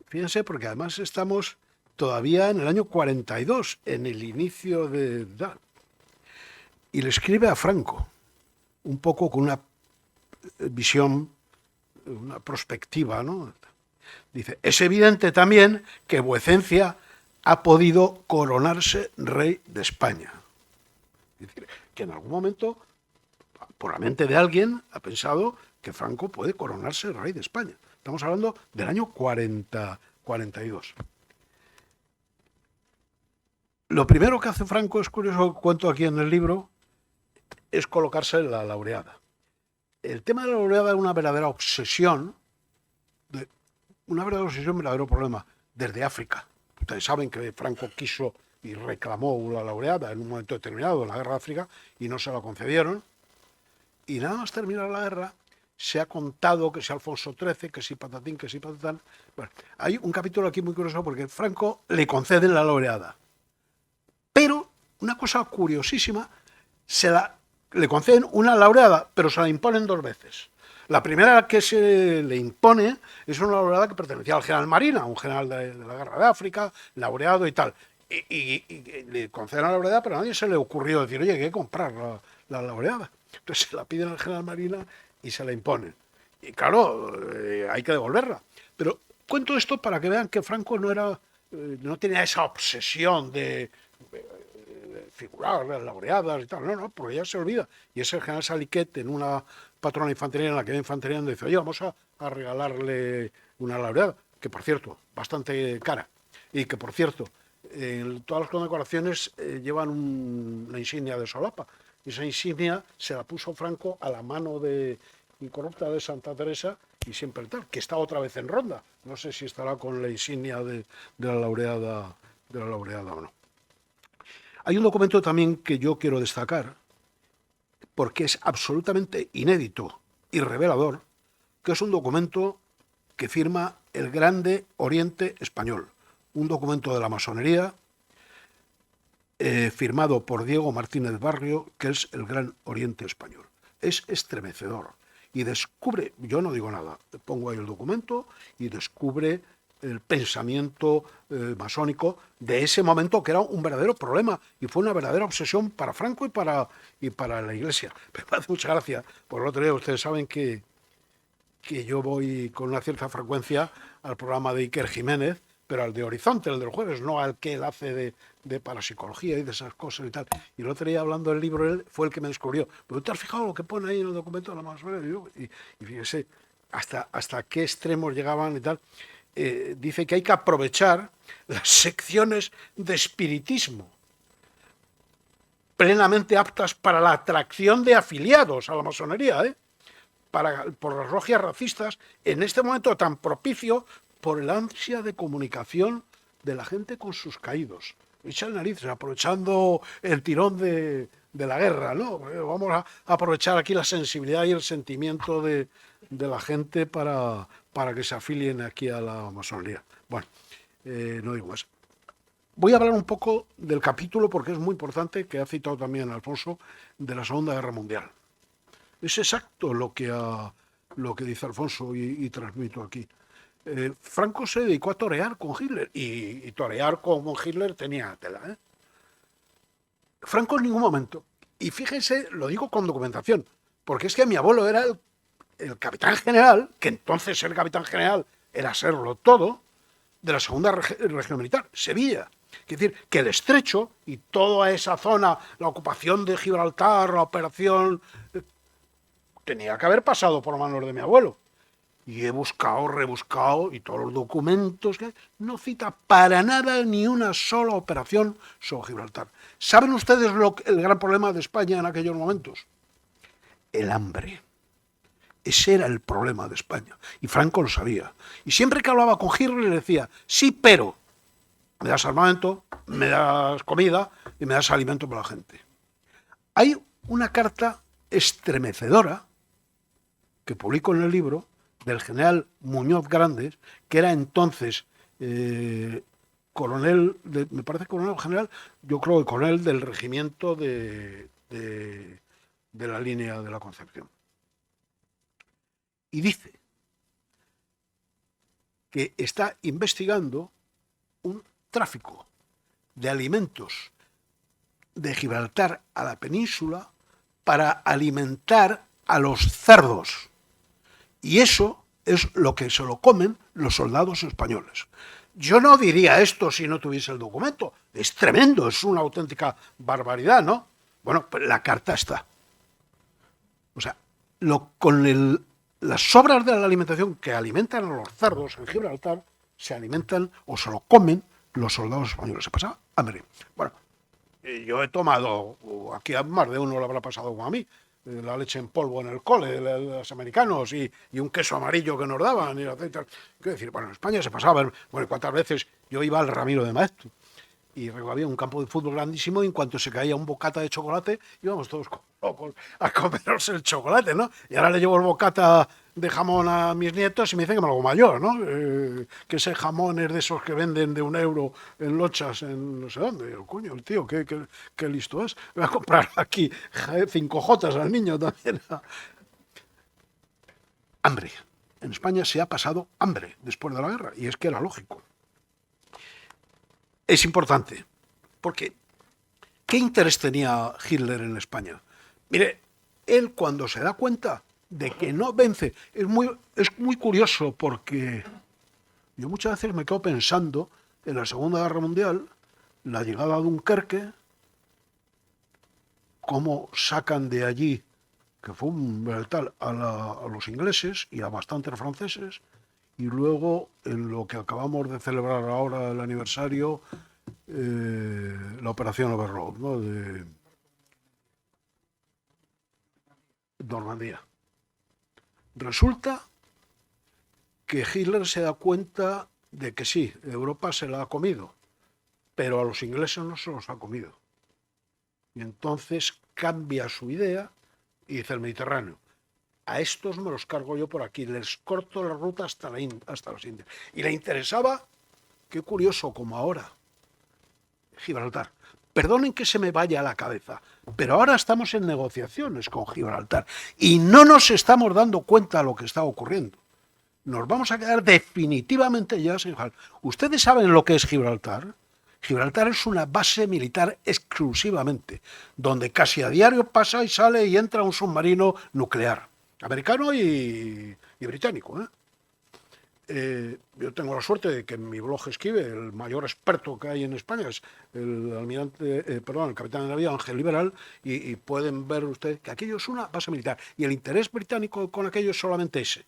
Speaker 3: Fíjense, porque además estamos todavía en el año 42, en el inicio de... Y le escribe a Franco, un poco con una visión, una perspectiva, ¿no? Dice, es evidente también que vuecencia ha podido coronarse rey de España. Es decir, que en algún momento, por la mente de alguien, ha pensado que Franco puede coronarse rey de España. Estamos hablando del año 42. Lo primero que hace Franco, es curioso, cuento aquí en el libro, es colocarse en la laureada. El tema de la laureada es una verdadera obsesión, un verdadero problema, desde África. Ustedes saben que Franco quiso y reclamó la laureada en un momento determinado en la guerra de África y no se la concedieron. Y nada más terminar la guerra, se ha contado que si Alfonso XIII, que si patatín, que si patatán. Bueno, hay un capítulo aquí muy curioso porque Franco le conceden la laureada. Pero, una cosa curiosísima, le conceden una laureada, pero se la imponen 2 veces. La primera que se le impone es una laureada que pertenecía al general Marina, un general de la guerra de África, laureado y tal. Y le conceden la laureada, pero a nadie se le ocurrió decir, oye, hay que comprar la laureada. Entonces se la piden al general Marina y se la imponen. Y claro, hay que devolverla. Pero cuento esto para que vean que Franco no tenía esa obsesión de figurar las laureadas y tal. No, porque ya se olvida. Y es el general Saliquet en una patrona de infantería, en la que de infantería, donde dice, oye, vamos a regalarle una laureada, que por cierto, bastante cara. Y que por cierto, todas las condecoraciones llevan una insignia de solapa. Y esa insignia se la puso Franco a la mano de incorrupta de Santa Teresa y siempre tal, que está otra vez en Ronda. No sé si estará con la insignia de la laureada o no. Hay un documento también que yo quiero destacar, porque es absolutamente inédito y revelador, que es un documento que firma el Grande Oriente Español, un documento de la masonería firmado por Diego Martínez Barrio, que es el Gran Oriente Español. Es estremecedor y descubre, yo no digo nada, pongo ahí el documento y descubre el pensamiento masónico de ese momento, que era un verdadero problema y fue una verdadera obsesión para Franco y para la Iglesia. Me hace mucha gracia, por el otro día ustedes saben que yo voy con una cierta frecuencia al programa de Iker Jiménez, pero al de Horizonte, el del jueves, no al que él hace de parapsicología y de esas cosas y tal. Y el otro día, hablando del libro, él fue el que me descubrió. ¿Pero te has fijado lo que pone ahí en el documento de la masonería? Y fíjese hasta qué extremos llegaban y tal. Dice que hay que aprovechar las secciones de espiritismo plenamente aptas para la atracción de afiliados a la masonería, por las logias racistas, en este momento tan propicio por el ansia de comunicación de la gente con sus caídos. Echan narices, aprovechando el tirón de la guerra, ¿no? Vamos a aprovechar aquí la sensibilidad y el sentimiento de la gente para que se afilien aquí a la masonería. Bueno, no digo más. Voy a hablar un poco del capítulo, porque es muy importante, que ha citado también Alfonso, de la Segunda Guerra Mundial. Es exacto lo que dice Alfonso y transmito aquí. Franco se dedicó a torear con Hitler y torear con Hitler tenía tela. Franco en ningún momento, y fíjense, lo digo con documentación, porque es que mi abuelo era el capitán general, que entonces el capitán general era serlo todo, de la Segunda Región Militar, Sevilla. Es decir, que el Estrecho y toda esa zona, la ocupación de Gibraltar, la operación, tenía que haber pasado por manos de mi abuelo. Y he buscado, rebuscado, y todos los documentos que no cita para nada ni una sola operación sobre Gibraltar. ¿Saben ustedes el gran problema de España en aquellos momentos? El hambre. Ese era el problema de España. Y Franco lo sabía. Y siempre que hablaba con Hitler le decía, sí, pero me das armamento, me das comida y me das alimento para la gente. Hay una carta estremecedora que publico en el libro, del general Muñoz Grandes, que era entonces coronel, me parece coronel general, yo creo que coronel del regimiento de la línea de la Concepción. Y dice que está investigando un tráfico de alimentos de Gibraltar a la península para alimentar a los cerdos. Y eso es lo que se lo comen los soldados españoles. Yo no diría esto si no tuviese el documento. Es tremendo, es una auténtica barbaridad, ¿no? Bueno, pues la carta está. O sea, las sobras de la alimentación que alimentan a los cerdos en Gibraltar se alimentan o se lo comen los soldados españoles. Se pasa hambre. Bueno, yo he tomado, aquí a más de uno lo habrá pasado como a mí, la leche en polvo en el cole, los americanos, y un queso amarillo que nos daban, y el aceite. Quiero decir, bueno, en España se pasaba. Bueno, ¿cuántas veces yo iba al Ramiro de Maeztu? Y había un campo de fútbol grandísimo, y en cuanto se caía un bocata de chocolate, íbamos todos locos a comernos el chocolate, ¿no? Y ahora le llevo el bocata de jamón a mis nietos y me dicen que me lo coma yo, ¿no? Que ese jamón es de esos que venden de €1 en lochas en no sé dónde. Y yo, coño, el tío, qué listo es. Voy a comprar aquí 5 jotas al niño también. Hambre. En España se ha pasado hambre después de la guerra, y es que era lógico. Es importante, porque ¿qué interés tenía Hitler en España? Mire, él cuando se da cuenta de que no vence, es muy curioso, porque yo muchas veces me quedo pensando en la Segunda Guerra Mundial, la llegada a Dunkerque, cómo sacan de allí, que fue un tal, a los ingleses y a bastantes franceses, y luego en lo que acabamos de celebrar ahora el aniversario, la operación Overlord, ¿no?, de Normandía. Resulta que Hitler se da cuenta de que sí, Europa se la ha comido, pero a los ingleses no se los ha comido. Y entonces cambia su idea y dice: el Mediterráneo, a estos me los cargo yo por aquí, les corto la ruta hasta las Indias. Y le interesaba, qué curioso, como ahora, Gibraltar. Perdonen que se me vaya a la cabeza, pero ahora estamos en negociaciones con Gibraltar y no nos estamos dando cuenta de lo que está ocurriendo. Nos vamos a quedar definitivamente ya sin Gibraltar. ¿Ustedes saben lo que es Gibraltar? Gibraltar es una base militar exclusivamente, donde casi a diario pasa y sale y entra un submarino nuclear, americano y británico, ¿eh? Yo tengo la suerte de que en mi blog escribe el mayor experto que hay en España, es el capitán de navío Ángel Liberal, y pueden ver ustedes que aquello es una base militar, y el interés británico con aquello es solamente ese,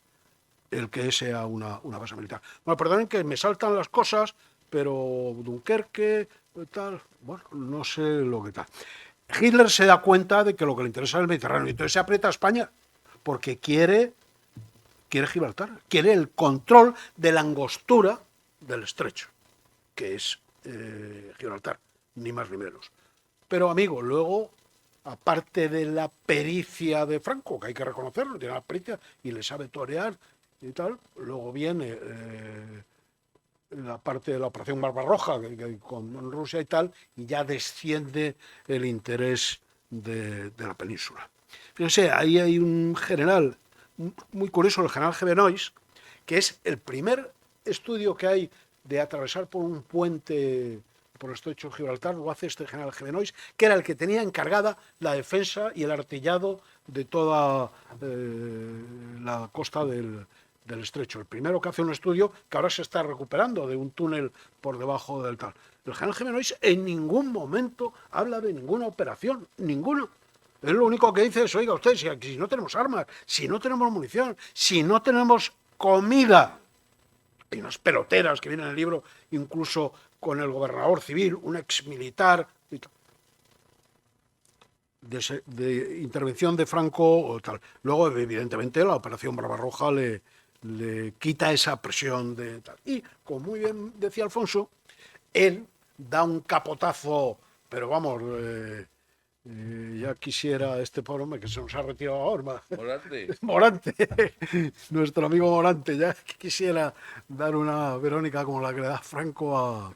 Speaker 3: el que sea una base militar. Bueno, perdonen que me saltan las cosas, pero Dunkerque, tal, bueno, no sé lo que tal. Hitler se da cuenta de que lo que le interesa es el Mediterráneo, y entonces se aprieta a España porque quiere Gibraltar, quiere el control de la angostura del estrecho, que es Gibraltar, ni más ni menos. Pero, amigo, luego, aparte de la pericia de Franco, que hay que reconocerlo, tiene la pericia y le sabe torear y tal, luego viene la parte de la operación Barbarroja con Rusia y tal, y ya desciende el interés de la península. Fíjense, ahí hay un general muy curioso, el general Gevenois, que es el primer estudio que hay de atravesar por un puente por el estrecho de Gibraltar, lo hace este general Gevenois, que era el que tenía encargada la defensa y el artillado de toda la costa del estrecho. El primero que hace un estudio que ahora se está recuperando de un túnel por debajo del tal. El general Gevenois en ningún momento habla de ninguna operación, ninguno. Él lo único que dice es: oiga, usted, si no tenemos armas, si no tenemos munición, si no tenemos comida. Hay unas peloteras que vienen en el libro, incluso con el gobernador civil, un exmilitar, de intervención de Franco o tal. Luego, evidentemente, la operación Barbarroja le quita esa presión de tal. Y, como muy bien decía Alfonso, él da un capotazo, pero vamos, ya quisiera este pobre hombre que se nos ha retirado ahora. Morante, nuestro amigo Morante, ya quisiera dar una Verónica como la que le da Franco a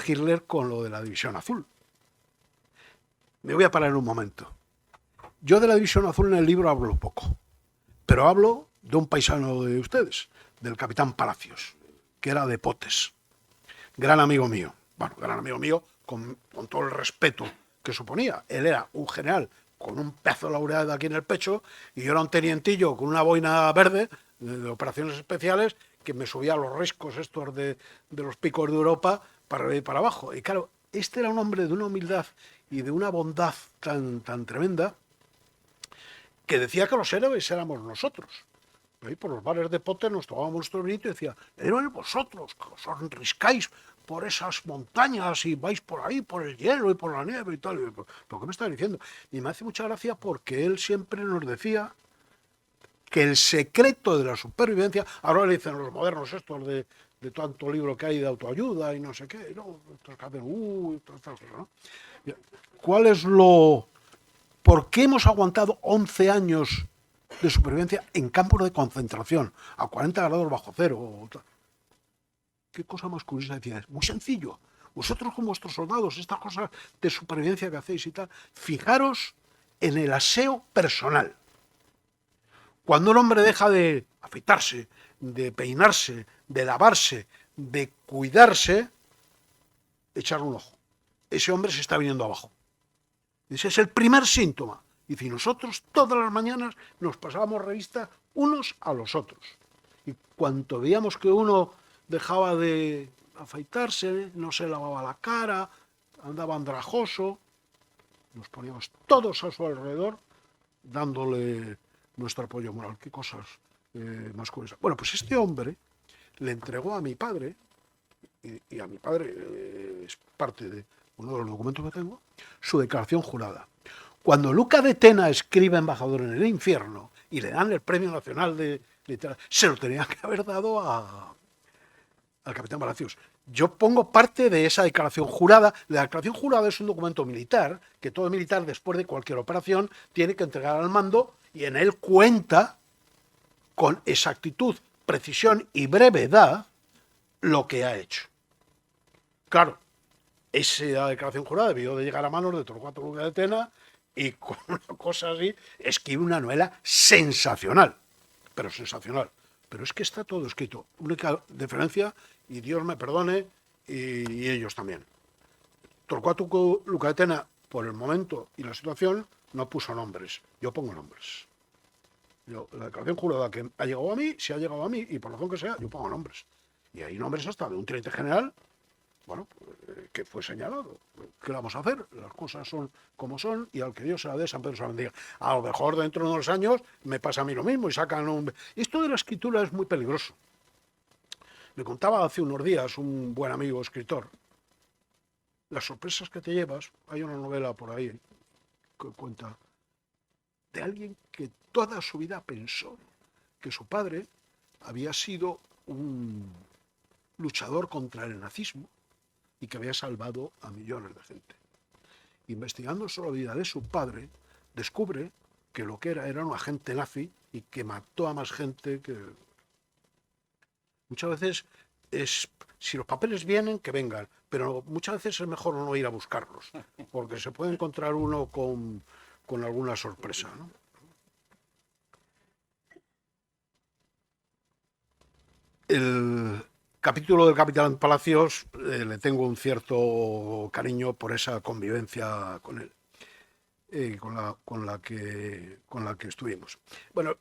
Speaker 3: Hitler con lo de la División Azul. Me voy a parar un momento. Yo de la División Azul en el libro hablo poco, pero hablo de un paisano de ustedes, del capitán Palacios, que era de Potes, gran amigo mío. Bueno, gran amigo mío con todo el respeto que suponía. Él era un general con un pedazo de laureado aquí en el pecho, y yo era un tenientillo con una boina verde de operaciones especiales que me subía a los riscos estos de los picos de Europa para arriba y para abajo. Y claro, este era un hombre de una humildad y de una bondad tan tremenda, que decía que los héroes éramos nosotros. Ahí por los bares de Potes nos tomábamos nuestro vinito y decía: héroes vosotros, que os arriscáis por esas montañas y vais por ahí, por el hielo y por la nieve y tal. ¿Pero qué me está diciendo? Y me hace mucha gracia porque él siempre nos decía que el secreto de la supervivencia, ahora le dicen los modernos estos de tanto libro que hay de autoayuda y no sé qué, ¿no? Estos que hacen, todas estas cosas, ¿no? ¿Cuál es ¿Por qué hemos aguantado 11 años de supervivencia en campos de concentración a 40 grados bajo cero? ¿Qué cosa más curiosa decía? Es muy sencillo. Vosotros con vuestros soldados, estas cosas de supervivencia que hacéis y tal, fijaros en el aseo personal. Cuando un hombre deja de afeitarse, de peinarse, de lavarse, de cuidarse, echarle un ojo. Ese hombre se está viniendo abajo. Ese es el primer síntoma. Y si nosotros todas las mañanas nos pasábamos revista unos a los otros. Y cuanto veíamos que uno dejaba de afeitarse, no se lavaba la cara, andaba andrajoso, nos poníamos todos a su alrededor dándole nuestro apoyo moral. Qué cosas más curiosas. Bueno, pues este hombre le entregó a mi padre, y a mi padre es parte de uno de los documentos que tengo, su declaración jurada. Cuando Luca de Tena escribe Embajador en el infierno y le dan el Premio Nacional de Literatura, se lo tenía que haber dado al capitán Palacios. Yo pongo parte de esa declaración jurada. La declaración jurada es un documento militar que todo militar, después de cualquier operación, tiene que entregar al mando, y en él cuenta con exactitud, precisión y brevedad lo que ha hecho. Claro, esa declaración jurada debió de llegar a manos de Torcuato Luca de Tena, y con una cosa así escribe una novela sensacional, pero sensacional. Pero es que está todo escrito. Única diferencia, y Dios me perdone, y ellos también. Torcuato Luca de Tena, por el momento y la situación, no puso nombres. Yo pongo nombres. La declaración jurada que ha llegado a mí, si ha llegado a mí, y por razón que sea, yo pongo nombres. Y hay nombres hasta de un teniente general, bueno, que fue señalado. ¿Qué le vamos a hacer? Las cosas son como son, y al que Dios se la dé, San Pedro se la bendiga. A lo mejor dentro de unos años me pasa a mí lo mismo y sacan un... Esto de la escritura es muy peligroso. Me contaba hace unos días un buen amigo escritor las sorpresas que te llevas. Hay una novela por ahí que cuenta de alguien que toda su vida pensó que su padre había sido un luchador contra el nazismo y que había salvado a millones de gente. Investigando sobre la vida de su padre, descubre que lo que era un agente nazi y que mató a más gente que... Muchas veces si los papeles vienen, que vengan, pero muchas veces es mejor no ir a buscarlos, porque se puede encontrar uno con alguna sorpresa, ¿no? El capítulo del capitán Palacios le tengo un cierto cariño por esa convivencia con él, con la que estuvimos. Bueno,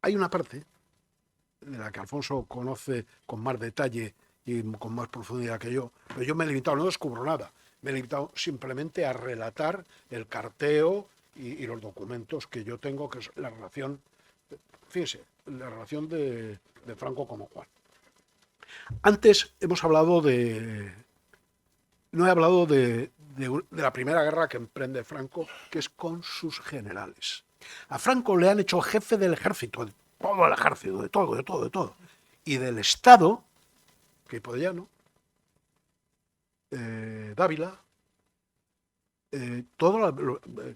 Speaker 3: hay una parte de la que Alfonso conoce con más detalle y con más profundidad que yo, pero yo me he limitado, no descubro nada, me he limitado simplemente a relatar el carteo y los documentos que yo tengo, que es la relación, fíjense, la relación de Franco como Juan. Antes hemos hablado no he hablado de la primera guerra que emprende Franco, que es con sus generales. A Franco le han hecho jefe del ejército, de todo el ejército, de todo. Y del Estado, que Podellano, Dávila,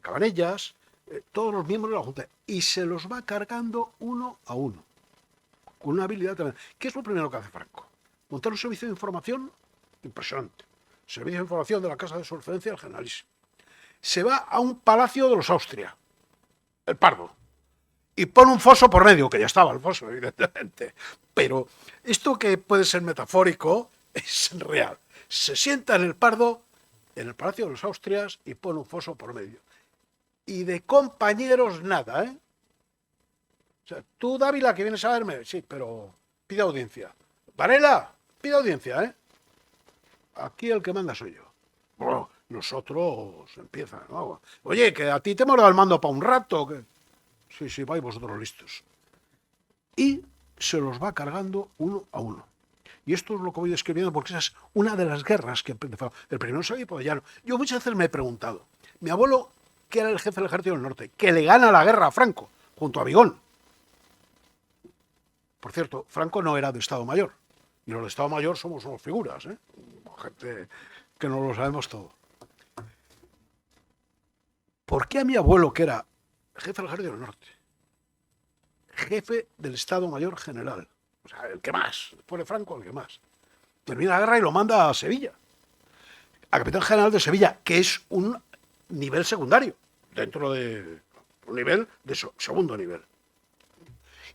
Speaker 3: Cabanellas, todos los miembros de la Junta, y se los va cargando uno a uno, con una habilidad tremenda. ¿Qué es lo primero que hace Franco? Montar un servicio de información impresionante. Servicio de información de la Casa de su Excelencia, el Generalísimo. Se va a un palacio de los Austria, el Pardo, y pone un foso por medio, que ya estaba el foso, evidentemente. Pero esto, que puede ser metafórico, es real. Se sienta en el Pardo, en el Palacio de los Austrias, y pone un foso por medio. Y de compañeros nada, ¿eh? O sea, tú, Dávila, que vienes a verme, sí, pero pide audiencia. Varela, pide audiencia, ¿eh? Aquí el que manda soy yo. Bueno, nosotros empiezan, ¿no? Oye, que a ti te hemos dado el mando para un rato. Que... Sí, vais vosotros listos. Y se los va cargando uno a uno. Y esto es lo que voy describiendo, porque esa es una de las guerras que emprende Franco. El primero es Podellano. Yo muchas veces me he preguntado, mi abuelo, que era el jefe del ejército del norte, que le gana la guerra a Franco, junto a Vigón. Por cierto, Franco no era de Estado Mayor. Y los de Estado Mayor somos unas figuras, ¿eh? Gente que no lo sabemos todo. ¿Por qué a mi abuelo, que era jefe del ejército del norte, jefe del Estado Mayor General, o sea, el que más, después de Franco, el que más, termina la guerra y lo manda a Sevilla, a capitán general de Sevilla, que es un nivel secundario, dentro de un nivel de segundo nivel?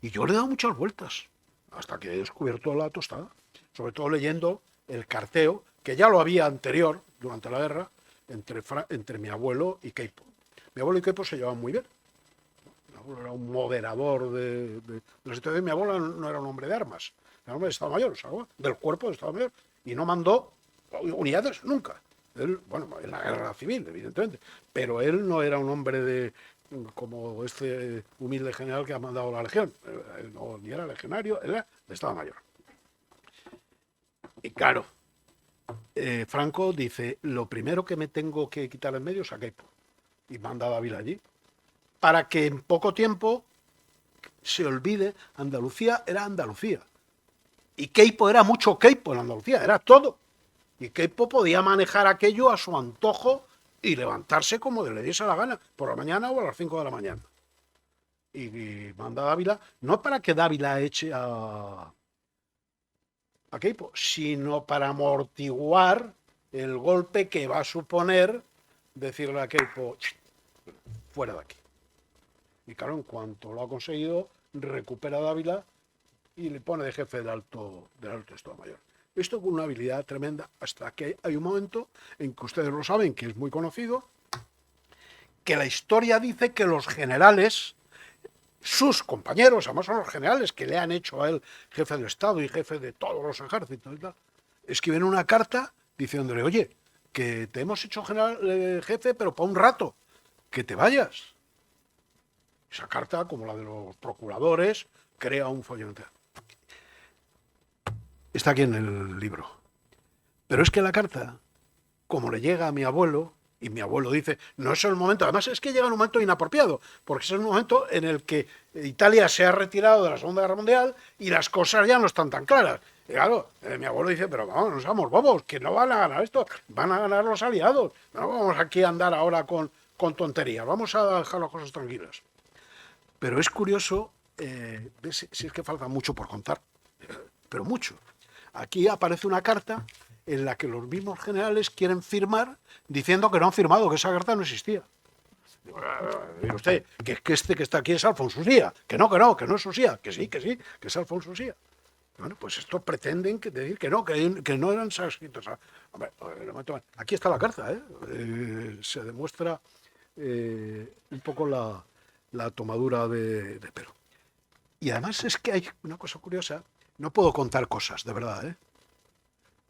Speaker 3: Y yo le he dado muchas vueltas, hasta que he descubierto la tostada, sobre todo leyendo el carteo, que ya lo había anterior, durante la guerra, entre mi abuelo y Queipo. Mi abuelo y Queipo se llevaban muy bien. Mi abuelo era un moderador de la situación. Mi abuelo no era un hombre de armas, era un hombre de Estado Mayor, ¿sabes? Del cuerpo de Estado Mayor, y no mandó unidades nunca. Él, bueno, en la guerra civil, evidentemente, pero él no era un hombre de como este humilde general que ha mandado la legión. Él no, ni era legionario, él era de Estado Mayor. Y claro, Franco dice, lo primero que me tengo que quitar en medio es a Queipo. Y manda a Dávila allí. Para que en poco tiempo se olvide, Andalucía era Andalucía. Y Queipo era mucho Queipo en Andalucía, era todo. Y Queipo podía manejar aquello a su antojo y levantarse como le diese la gana, por la mañana o a las 5 de la mañana. Y manda a Dávila, no para que Dávila eche a Queipo, sino para amortiguar el golpe que va a suponer decirle a Queipo, fuera de aquí. Y claro, en cuanto lo ha conseguido, recupera a Dávila y le pone de jefe del alto Estado Mayor. Esto con una habilidad tremenda, hasta que hay un momento en que ustedes lo saben, que es muy conocido, que la historia dice que los generales, sus compañeros, además son los generales que le han hecho a él jefe del Estado y jefe de todos los ejércitos y tal, escriben una carta diciéndole, oye, que te hemos hecho jefe, pero para un rato, que te vayas. Esa carta, como la de los procuradores, crea un follón. Está aquí en el libro. Pero es que la carta, como le llega a mi abuelo, y mi abuelo dice, no es el momento, además es que llega en un momento inapropiado, porque es el momento en el que Italia se ha retirado de la Segunda Guerra Mundial y las cosas ya no están tan claras. Y claro, mi abuelo dice, pero vamos, no seamos bobos, que no van a ganar esto, van a ganar los aliados. No vamos aquí a andar ahora con tonterías, vamos a dejar las cosas tranquilas. Pero es curioso, si es que falta mucho por contar, pero mucho. Aquí aparece una carta en la que los mismos generales quieren firmar diciendo que no han firmado, que esa carta no existía. Digo usted, que este que está aquí es Alfonso Usía, que no es Usía, que sí, que es Alfonso Usía. Bueno, pues esto pretenden decir que no eran sánscritos. Hombre, aquí está la carta, se demuestra un poco la tomadura de pelo. Y además es que hay una cosa curiosa, no puedo contar cosas, de verdad,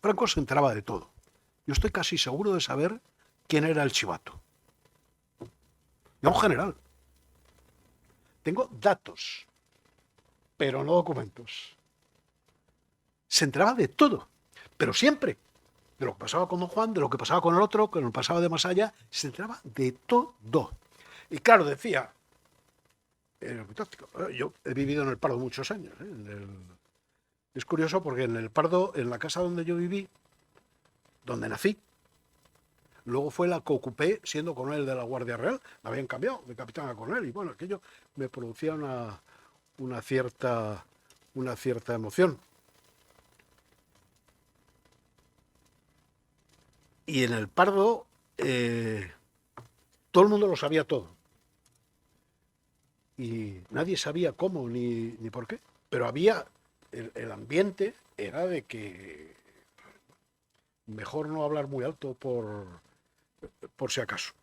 Speaker 3: Franco se enteraba de todo. Yo estoy casi seguro de saber quién era el chivato. Yo, un general. Tengo datos, pero no documentos. Se enteraba de todo, pero siempre. De lo que pasaba con don Juan, de lo que pasaba con el otro, que nos pasaba de más allá, se enteraba de todo. Y claro, decía, yo he vivido en el Pardo muchos años, Es curioso porque en el Pardo, en la casa donde yo viví, donde nací, luego fue la que ocupé siendo coronel de la Guardia Real, la habían cambiado de capitán a coronel y bueno, aquello me producía una cierta emoción. Y en el Pardo todo el mundo lo sabía todo. Y nadie sabía cómo ni por qué, pero había... El ambiente era de que mejor no hablar muy alto por si acaso.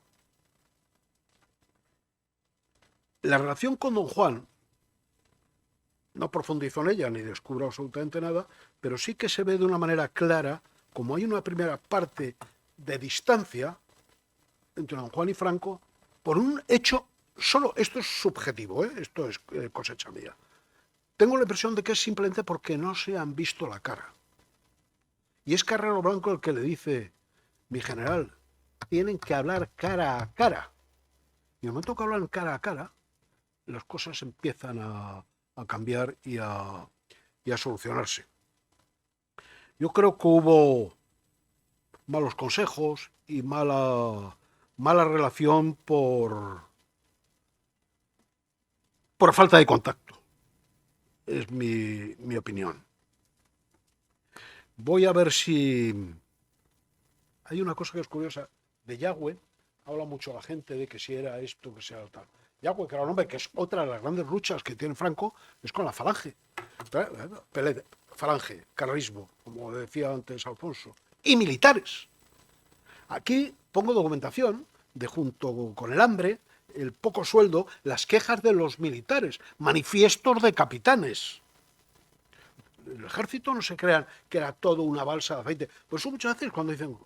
Speaker 3: La relación con don Juan, no profundizo en ella ni descubro absolutamente nada, pero sí que se ve de una manera clara, como hay una primera parte de distancia entre don Juan y Franco, por un hecho solo, esto es subjetivo, esto es cosecha mía. Tengo la impresión de que es simplemente porque no se han visto la cara. Y es Carrero Blanco el que le dice, mi general, tienen que hablar cara a cara. Y en el momento que hablan cara a cara, las cosas empiezan a cambiar y a solucionarse. Yo creo que hubo malos consejos y mala relación por falta de contacto. Es mi opinión. Voy a ver si... Hay una cosa que es curiosa. De Yagüe, habla mucho la gente de que si era esto, que sea tal. Yagüe, que era un hombre que es otra de las grandes luchas que tiene Franco, es con la falange. Falange, carlismo, como decía antes Alfonso. Y militares. Aquí pongo documentación de junto con el hambre, el poco sueldo, las quejas de los militares, manifiestos de capitanes. el ejército no se crean que era todo una balsa de aceite. Por eso muchas veces cuando dicen,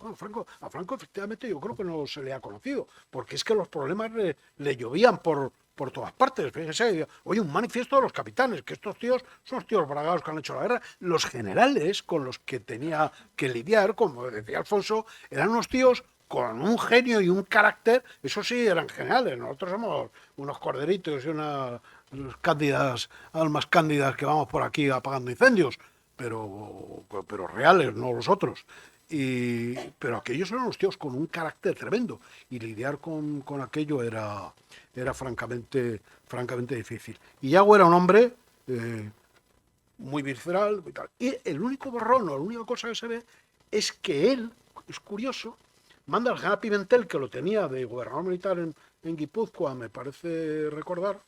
Speaker 3: a Franco efectivamente yo creo que no se le ha conocido, porque es que los problemas le llovían por todas partes. Fíjense, oye, un manifiesto de los capitanes, que estos tíos son los tíos bragados que han hecho la guerra. Los generales con los que tenía que lidiar, como decía Alfonso, eran unos tíos con un genio y un carácter, eso sí, eran generales. Nosotros somos unos corderitos y unas almas cándidas que vamos por aquí apagando incendios, pero reales, no los otros. Pero aquellos eran los tíos con un carácter tremendo, y lidiar con aquello era francamente difícil. Y Yago era un hombre muy visceral y tal. Y el único borrón, o la única cosa que se ve, es que él, es curioso, manda al general Pimentel, que lo tenía de gobernador militar en Guipúzcoa, me parece recordar,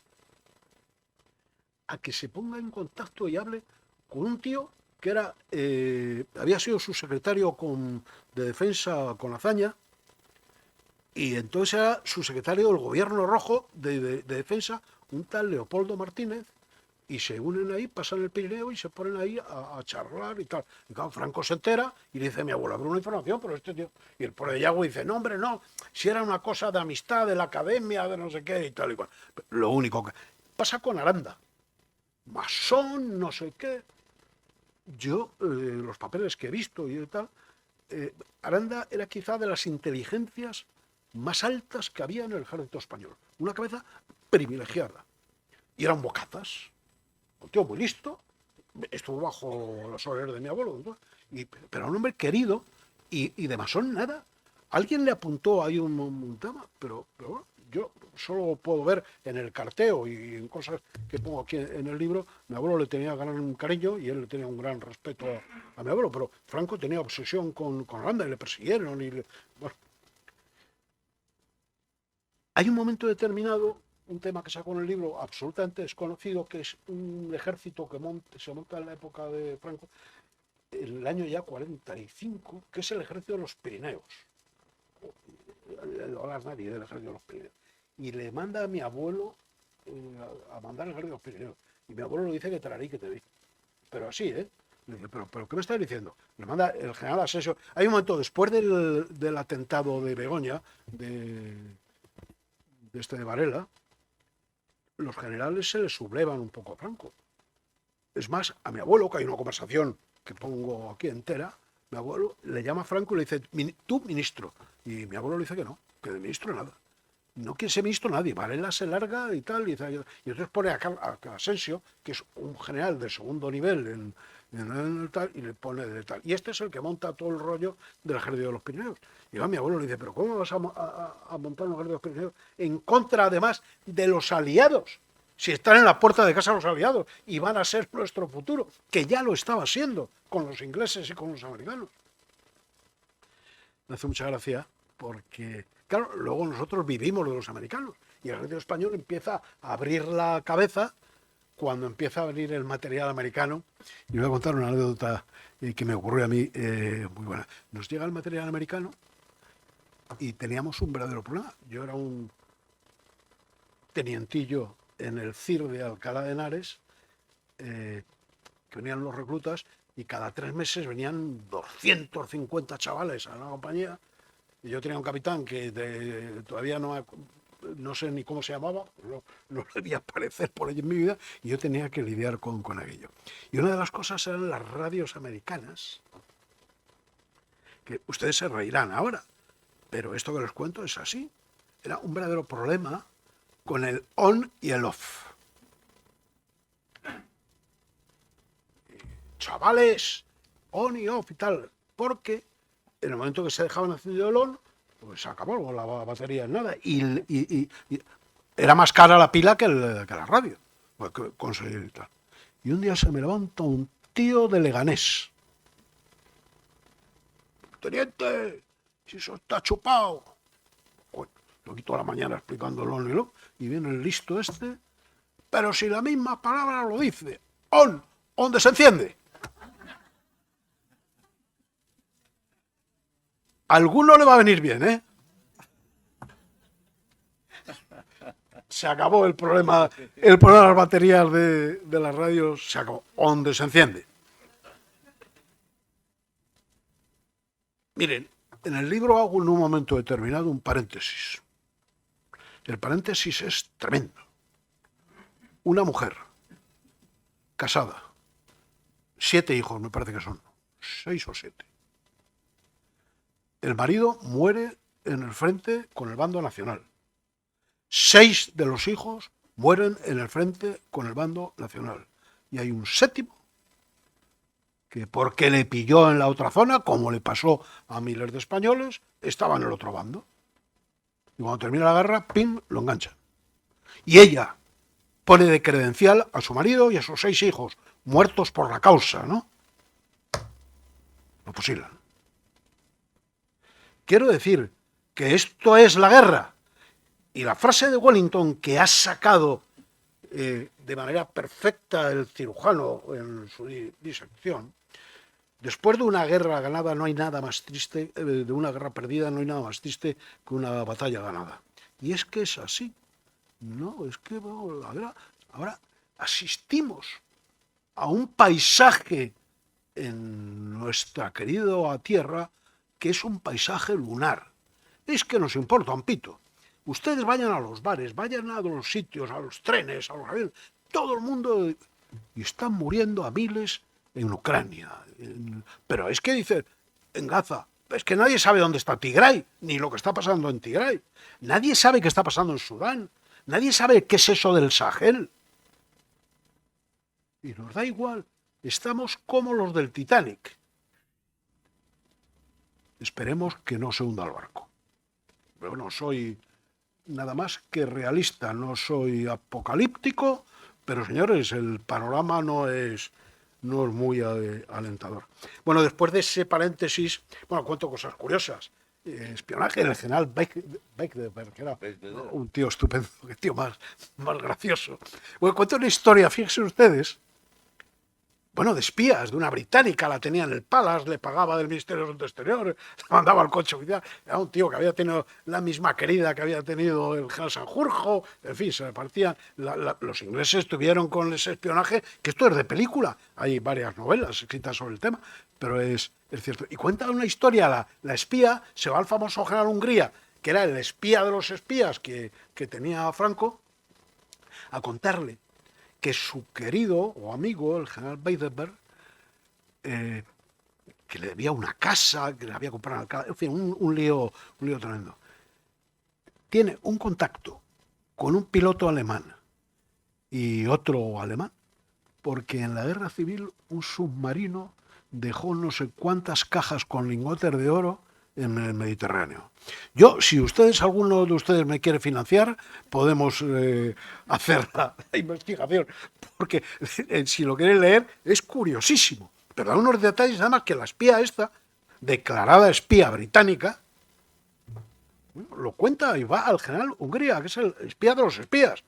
Speaker 3: a que se ponga en contacto y hable con un tío que había sido su secretario de defensa con Azaña, y entonces era su secretario del gobierno rojo de defensa, un tal Leopoldo Martínez, y se unen ahí, pasan el Pirineo y se ponen ahí a charlar y tal. Y claro, Franco se entera y le dice a mi abuelo, habrá una información, pero este tío... Y el pobre de Yago dice, no, hombre, no, si era una cosa de amistad, de la academia, de no sé qué y tal y cual. Lo único que... Pasa con Aranda. Masón, no sé qué. Yo, los papeles que he visto y tal, Aranda era quizá de las inteligencias más altas que había en el ejército español. Una cabeza privilegiada. Y eran bocazas. Un tío muy listo, estuvo bajo las órdenes de mi abuelo, ¿no? Pero un hombre querido, y de masón nada. Alguien le apuntó ahí un tema, pero bueno, yo solo puedo ver en el carteo y en cosas que pongo aquí en el libro. Mi abuelo le tenía gran cariño y él le tenía un gran respeto a mi abuelo, pero Franco tenía obsesión con Aranda y le persiguieron. Bueno. Hay un momento determinado, un tema que saco en el libro absolutamente desconocido, que es un ejército que se monta en la época de Franco, el año ya 45, que es el ejército de los Pirineos. No hablas nadie del ejército de los Pirineos. Y le manda a mi abuelo a mandar el ejército de los Pirineos. Y mi abuelo le dice que traeré que te vi. Pero así, ¿eh? Le dice, ¿pero qué me estás diciendo? Le manda el general Asensio. Hay un momento, después del atentado de Begoña, de Varela, los generales se les sublevan un poco a Franco. Es más, a mi abuelo, que hay una conversación que pongo aquí entera, mi abuelo le llama a Franco y le dice, tú ministro. Y mi abuelo le dice que no, que de ministro nada. No quiere ser ministro nadie. Varela se larga y tal. Y entonces pone a Asensio, que es un general de segundo nivel en tal, y le pone de tal. Y este es el que monta todo el rollo del ejército de los Pirineos. Y mi abuelo le dice, pero ¿cómo vas a montar un ejército de los Pirineos en contra, además, de los aliados? Si están en la puerta de casa los aliados y van a ser nuestro futuro, que ya lo estaba siendo con los ingleses y con los americanos. Me hace mucha gracia porque, claro, luego nosotros vivimos lo de los americanos y el ejército español empieza a abrir la cabeza cuando empieza a venir el material americano. Y voy a contar una anécdota que me ocurrió a mí muy buena. Nos llega el material americano y teníamos un verdadero problema. Yo era un tenientillo en el CIR de Alcalá de Henares, que venían los reclutas y cada 3 meses venían 250 chavales a la compañía. Y yo tenía un capitán que todavía no sé ni cómo se llamaba, no le vi aparecer por allí en mi vida, y yo tenía que lidiar con aquello. Y una de las cosas eran las radios americanas, que ustedes se reirán ahora, pero esto que les cuento es así. Era un verdadero problema con el on y el off. Chavales, on y off y tal, porque en el momento que se dejaban encendido el on, pues se acabó la batería en nada. Y era más cara la pila que la radio. Pues conseguir y tal. Y un día se me levanta un tío de Leganés. Teniente, si eso está chupado. Bueno, lo quito a la mañana explicando el on y el off, y viene el listo este, pero si la misma palabra lo dice, on, ¿dónde se enciende? Alguno le va a venir bien, ¿eh? Se acabó el problema de las baterías de las radios, se acabó. ¿Dónde se enciende? Miren, en el libro hago en un momento determinado un paréntesis. El paréntesis es tremendo. Una mujer casada, 7 hijos me parece que son, 6 o 7. El marido muere en el frente con el bando nacional. 6 de los hijos mueren en el frente con el bando nacional. Y hay un 7º que, porque le pilló en la otra zona, como le pasó a miles de españoles, estaba en el otro bando. Y cuando termina la guerra, ¡pim!, lo enganchan. Y ella pone de credencial a su marido y a sus 6 hijos, muertos por la causa, ¿no? Lo fusilan. Quiero decir que esto es la guerra. Y la frase de Wellington que ha sacado de manera perfecta el cirujano en su disección, después de una guerra ganada no hay nada más triste, de una guerra perdida no hay nada más triste que una batalla ganada. Y es que es así. No, es que ahora asistimos a un paisaje en nuestra querida tierra que es un paisaje lunar. Es que nos importa un pito. Ustedes vayan a los bares, vayan a los sitios, a los trenes, a los aviones, todo el mundo, y están muriendo a miles en Ucrania. Pero es que dicen, en Gaza, es que nadie sabe dónde está Tigray, ni lo que está pasando en Tigray. Nadie sabe qué está pasando en Sudán. Nadie sabe qué es eso del Sahel. Y nos da igual. Estamos como los del Titanic. Esperemos que no se hunda el barco. Pero no soy nada más que realista, no soy apocalíptico, pero señores, el panorama no es muy alentador. Bueno, después de ese paréntesis, bueno, cuento cosas curiosas. Espionaje del general Beckdeberg, que era un tío estupendo, qué tío más gracioso. Bueno, cuento una historia, fíjense ustedes, bueno, de espías, de una británica, la tenía en el Palace, le pagaba del Ministerio de Asuntos Exteriores, le mandaba al coche oficial, era un tío que había tenido la misma querida que había tenido el general Sanjurjo, en fin, se repartían. Los ingleses tuvieron con ese espionaje, que esto es de película, hay varias novelas escritas sobre el tema, pero es cierto. Y cuenta una historia, la espía, se va al famoso general Hungría, que era el espía de los espías que tenía Franco, a contarle que su querido o amigo, el general Beckdeberg, que le debía una casa, que le había comprado una casa, en fin, un lío tremendo. Tiene un contacto con un piloto alemán y otro alemán, porque en la guerra civil un submarino dejó no sé cuántas cajas con lingotes de oro en el Mediterráneo. Yo, si alguno de ustedes me quiere financiar, podemos hacer la investigación, porque si lo quieren leer es curiosísimo, pero da unos detalles, además, que la espía esta, declarada espía británica, bueno, lo cuenta y va al general Hungría, que es el espía de los espías.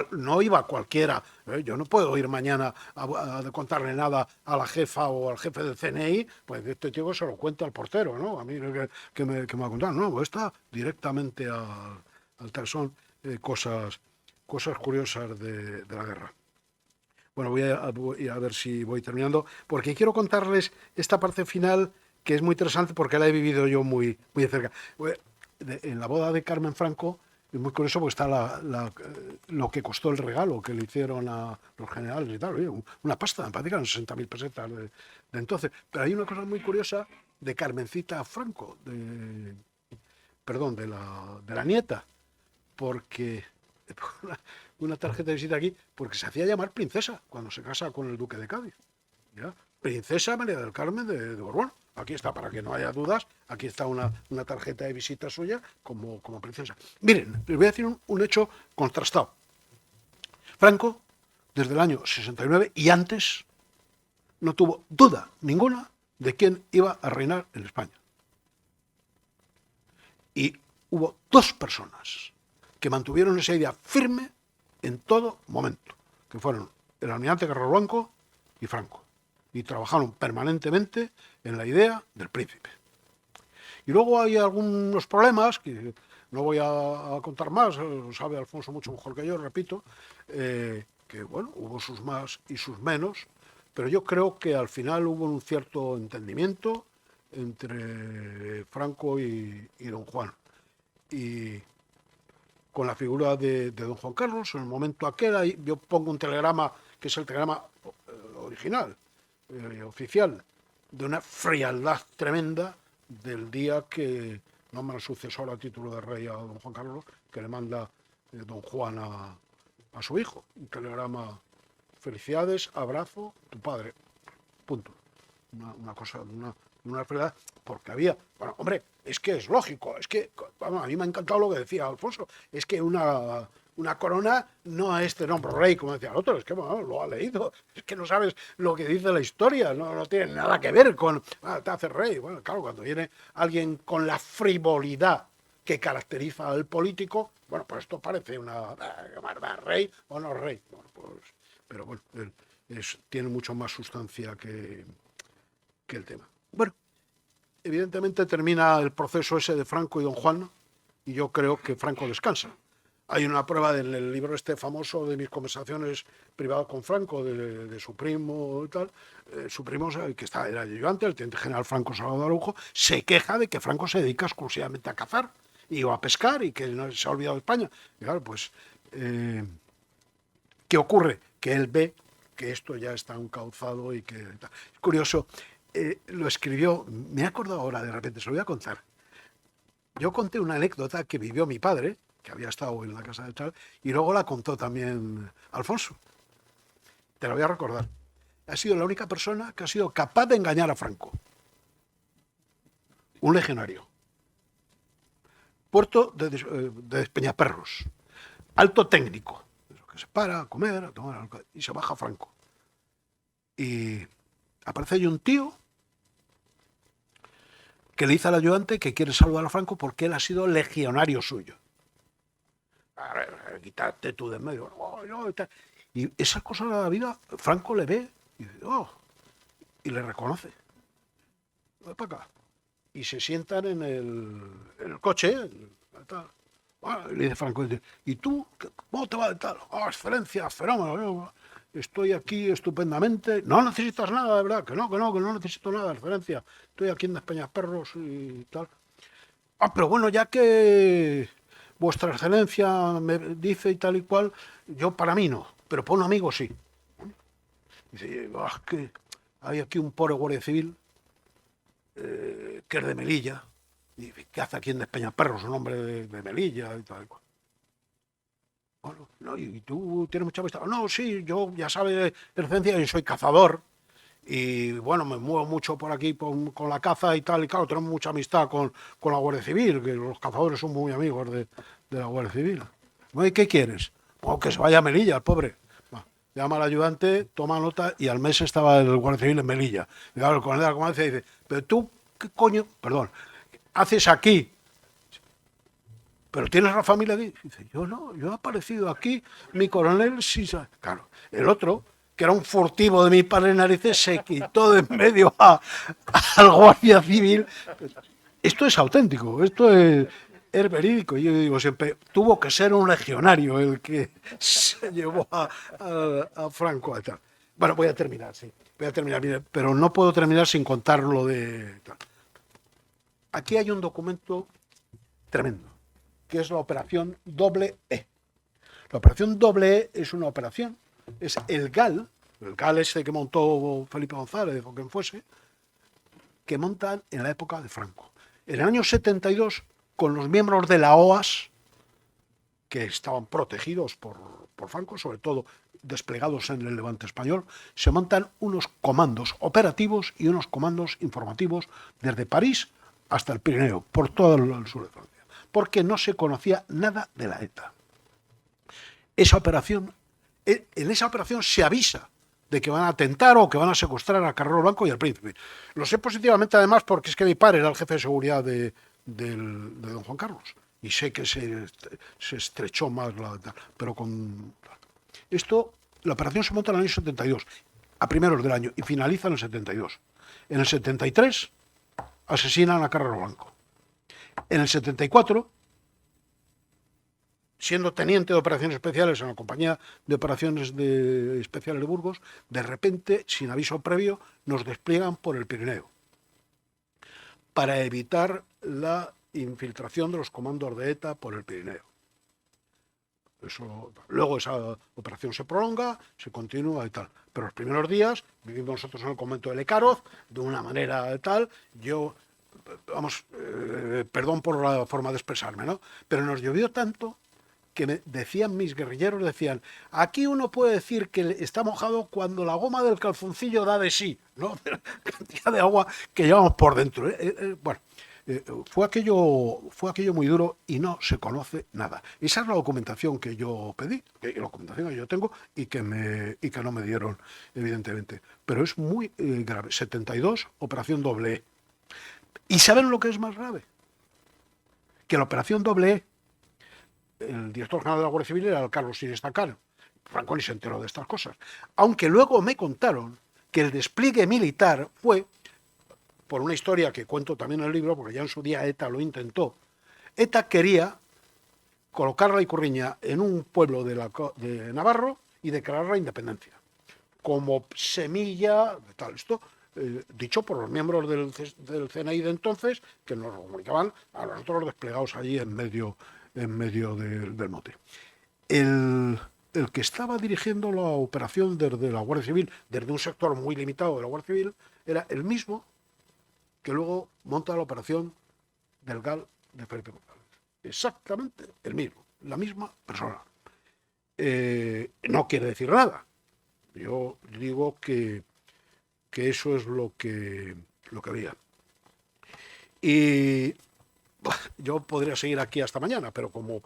Speaker 3: No iba cualquiera. Yo no puedo ir mañana a contarle nada a la jefa o al jefe del CNI, pues este tío se lo cuenta al portero, ¿no? A mí que me va a contar. No, está directamente al taxón, cosas curiosas de la guerra. Bueno, voy a ver si voy terminando, porque quiero contarles esta parte final que es muy interesante porque la he vivido yo muy de cerca. En la boda de Carmen Franco, es muy curioso porque está lo que costó el regalo que le hicieron a los generales y tal. Oye, una pasta, me parece que eran 60.000 pesetas de entonces. Pero hay una cosa muy curiosa de Carmencita Franco, de la nieta, porque una tarjeta de visita aquí, porque se hacía llamar princesa cuando se casa con el duque de Cádiz. ¿Ya? Princesa María del Carmen de Borbón. Aquí está, para que no haya dudas, aquí está una tarjeta de visita suya como princesa. Miren, les voy a decir un hecho contrastado. Franco, desde el año 69 y antes, no tuvo duda ninguna de quién iba a reinar en España. Y hubo 2 personas que mantuvieron esa idea firme en todo momento, que fueron el almirante Carrero Blanco y Franco. Y trabajaron permanentemente en la idea del príncipe. Y luego hay algunos problemas, que no voy a contar más, lo sabe Alfonso mucho mejor que yo, repito, que bueno, hubo sus más y sus menos, pero yo creo que al final hubo un cierto entendimiento, entre Franco y don Juan. Y con la figura de don Juan Carlos, en el momento aquel, ahí yo pongo un telegrama, que es el telegrama original, oficial, de una frialdad tremenda del día que nombra sucesor a título de rey a don Juan Carlos, que le manda don Juan a su hijo. Un telegrama: felicidades, abrazo, tu padre. Punto. Una cosa, una frialdad, porque había... Bueno, hombre, es que es lógico, es que, vamos, a mí me ha encantado lo que decía Alfonso, es que una corona no es de nombre rey, como decía el otro, es que bueno, lo ha leído, es que no sabes lo que dice la historia, no tiene nada que ver con, te hace rey. Bueno, claro, cuando viene alguien con la frivolidad que caracteriza al político, bueno, pues esto parece una rey o no rey. Bueno, pues, pero bueno, tiene mucho más sustancia que el tema. Bueno, evidentemente termina el proceso ese de Franco y don Juan, y yo creo que Franco descansa. Hay una prueba en el libro este famoso de mis conversaciones privadas con Franco, de su primo y tal. Su primo, que era ayudante, el teniente general Franco Salgado de Araujo, se queja de que Franco se dedica exclusivamente a cazar y a pescar y que no se ha olvidado de España. Y claro, pues, ¿qué ocurre? Que él ve que esto ya está encauzado y que... Es curioso, lo escribió, me he acordado ahora de repente, se lo voy a contar. Yo conté una anécdota que vivió mi padre, que había estado en la casa de tal, y luego la contó también Alfonso. Te la voy a recordar. Ha sido la única persona que ha sido capaz de engañar a Franco. Un legionario. Puerto de Peñaperros. Alto técnico. Que se para a comer, a tomar algo, y se baja Franco. Y aparece ahí un tío que le dice al ayudante que quiere saludar a Franco porque él ha sido legionario suyo. A ver, quítate tú de en medio. Y esas cosas de la vida, Franco le ve y dice, y le reconoce. Ve para acá. Y se sientan en el coche. Bueno, y le dice Franco, ¿y tú? ¿Cómo te va de tal? Excelencia, fenómeno. Estoy aquí estupendamente. No necesitas nada, de verdad. Que no necesito nada, excelencia. Estoy aquí en Peñaperros y tal. Pero bueno, ya que vuestra excelencia me dice y tal y cual, yo para mí no, pero para un amigo sí. Dice, que hay aquí un pobre guardia civil que es de Melilla. Y ¿qué hace aquí en Despeñaperros, un hombre de Melilla y tal y cual? Bueno, no, ¿y tú tienes mucha vista? No, sí, yo ya sabes, excelencia, yo soy cazador. Y bueno, me muevo mucho por aquí con la caza y tal, y claro, tenemos mucha amistad con la Guardia Civil, que los cazadores son muy amigos de la Guardia Civil. ¿Y qué quieres? Que se vaya a Melilla, el pobre. Llama al ayudante, toma nota, y al mes estaba el Guardia Civil en Melilla. Y claro, el coronel de la comandancia dice, pero tú, ¿qué coño? Perdón, haces aquí? ¿Pero tienes la familia aquí? Dice, yo no, yo he aparecido aquí, mi coronel sí sabe. Claro, el otro, que era un furtivo de mi padre narices, se quitó de en medio al guardia civil. Esto es auténtico, esto es verídico. Yo digo siempre, tuvo que ser un legionario el que se llevó a Franco a tal. Bueno, voy a terminar, pero no puedo terminar sin contar lo de tal. Aquí hay un documento tremendo, que es la operación Doble E. La operación Doble E es una operación, es el GAL ese que montó Felipe González o quien fuese, que montan en la época de Franco. En el año 72, con los miembros de la OAS, que estaban protegidos por Franco, sobre todo desplegados en el Levante español, se montan unos comandos operativos y unos comandos informativos desde París hasta el Pirineo, por todo el sur de Francia, porque no se conocía nada de la ETA. En esa operación se avisa de que van a atentar o que van a secuestrar a Carrero Blanco y al Príncipe. Lo sé positivamente además porque es que mi padre era el jefe de seguridad de don Juan Carlos y sé que se estrechó más pero con esto, la operación se monta en el año 72, a primeros del año, y finaliza en el 72. En el 73 asesinan a Carrero Blanco. En el 74, siendo teniente de operaciones especiales en la compañía de operaciones especiales de Burgos, de repente, sin aviso previo, nos despliegan por el Pirineo. para evitar la infiltración de los comandos de ETA por el Pirineo. Luego esa operación se prolonga, se continúa y tal. Pero los primeros días vivimos nosotros en el convento de Lecaroz de una manera tal. Yo, perdón por la forma de expresarme, ¿no? Pero nos llovió tanto que decían mis guerrilleros, decían, aquí uno puede decir que está mojado cuando la goma del calzoncillo da de sí, ¿no? La cantidad de agua que llevamos por dentro. Bueno. Fue aquello muy duro y no se conoce nada. Esa es la documentación que yo pedí, la documentación que yo tengo y que no me dieron, evidentemente. Pero es muy grave. 72, operación doble E. ¿Y saben lo que es más grave? Que la operación doble E, el director general de la Guardia Civil era el Carlos Iniesta Cano. Franco ni se enteró de estas cosas. Aunque luego me contaron que el despliegue militar fue, por una historia que cuento también en el libro, porque ya en su día ETA lo intentó. ETA quería colocar la Ikurriña en un pueblo de Navarro y declarar la independencia, como semilla de tal. Esto dicho por los miembros del CNI de entonces, que nos lo comunicaban a nosotros desplegados allí en medio del monte. El que estaba dirigiendo la operación desde la Guardia Civil, desde un sector muy limitado de la Guardia Civil, era el mismo que luego monta la operación del GAL de Felipe González. Exactamente el mismo, la misma persona. No quiere decir nada. Yo digo que eso es lo que había. Y yo podría seguir aquí hasta mañana, pero como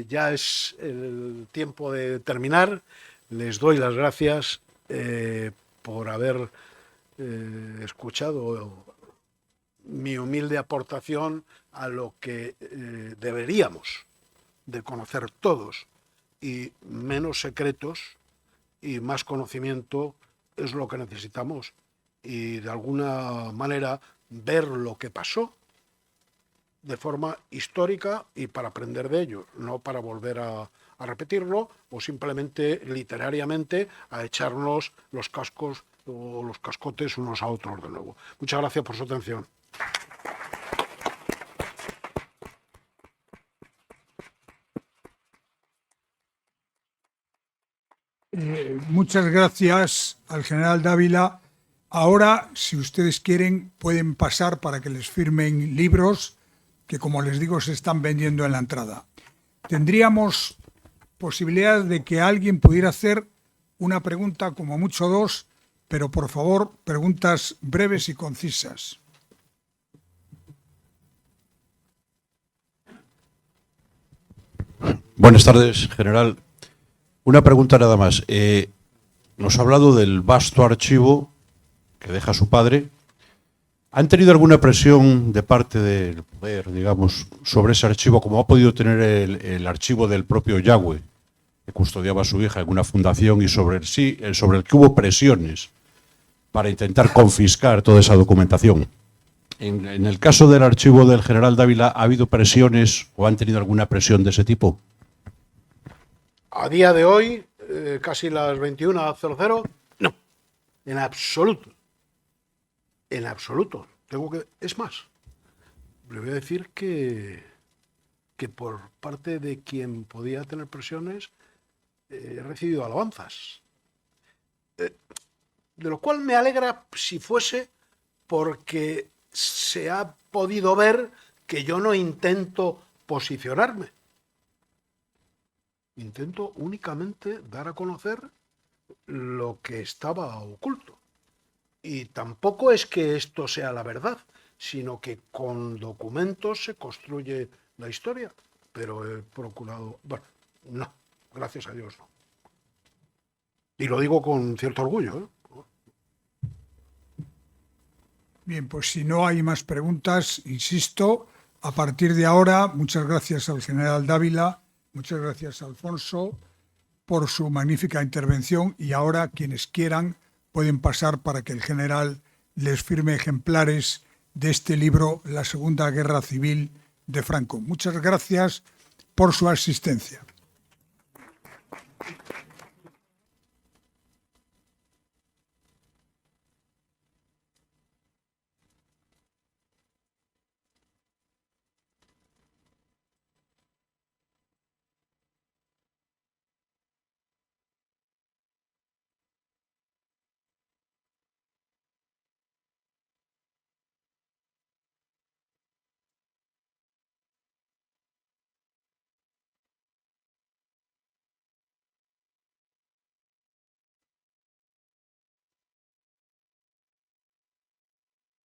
Speaker 3: ya es el tiempo de terminar, les doy las gracias por haber escuchado mi humilde aportación a lo que deberíamos de conocer todos, y menos secretos y más conocimiento es lo que necesitamos, y de alguna manera ver lo que pasó de forma histórica y para aprender de ello, no para volver a repetirlo o simplemente literariamente a echarnos los cascos o los cascotes unos a otros de nuevo. Muchas gracias por su atención.
Speaker 1: Muchas gracias al general Dávila. Ahora, si ustedes quieren, pueden pasar para que les firmen libros que, como les digo, se están vendiendo en la entrada. Tendríamos posibilidad de que alguien pudiera hacer una pregunta, como mucho dos, pero por favor, preguntas breves y concisas.
Speaker 4: Buenas tardes, general. Una pregunta nada más. Nos ha hablado del vasto archivo que deja su padre. ¿Han tenido alguna presión de parte del poder, digamos, sobre ese archivo, como ha podido tener el archivo del propio Yagüe, que custodiaba a su hija en una fundación, y sobre el que hubo presiones para intentar confiscar toda esa documentación? En el caso del archivo del general Dávila, ¿ha habido presiones o han tenido alguna presión de ese tipo?
Speaker 3: A día de hoy, casi las 21:00, no, en absoluto. En absoluto. Es más, le voy a decir que por parte de quien podía tener presiones, he recibido alabanzas. De lo cual me alegra si fuese porque se ha podido ver que yo no intento posicionarme. Intento únicamente dar a conocer lo que estaba oculto. Y tampoco es que esto sea la verdad, sino que con documentos se construye la historia. Pero he procurado... Bueno, no, gracias a Dios no. Y lo digo con cierto orgullo, ¿eh?
Speaker 1: Bien, pues si no hay más preguntas, insisto, a partir de ahora, muchas gracias al general Dávila, muchas gracias a Alfonso por su magnífica intervención, y ahora quienes quieran pueden pasar para que el general les firme ejemplares de este libro, La Segunda Guerra Civil de Franco. Muchas gracias por su asistencia.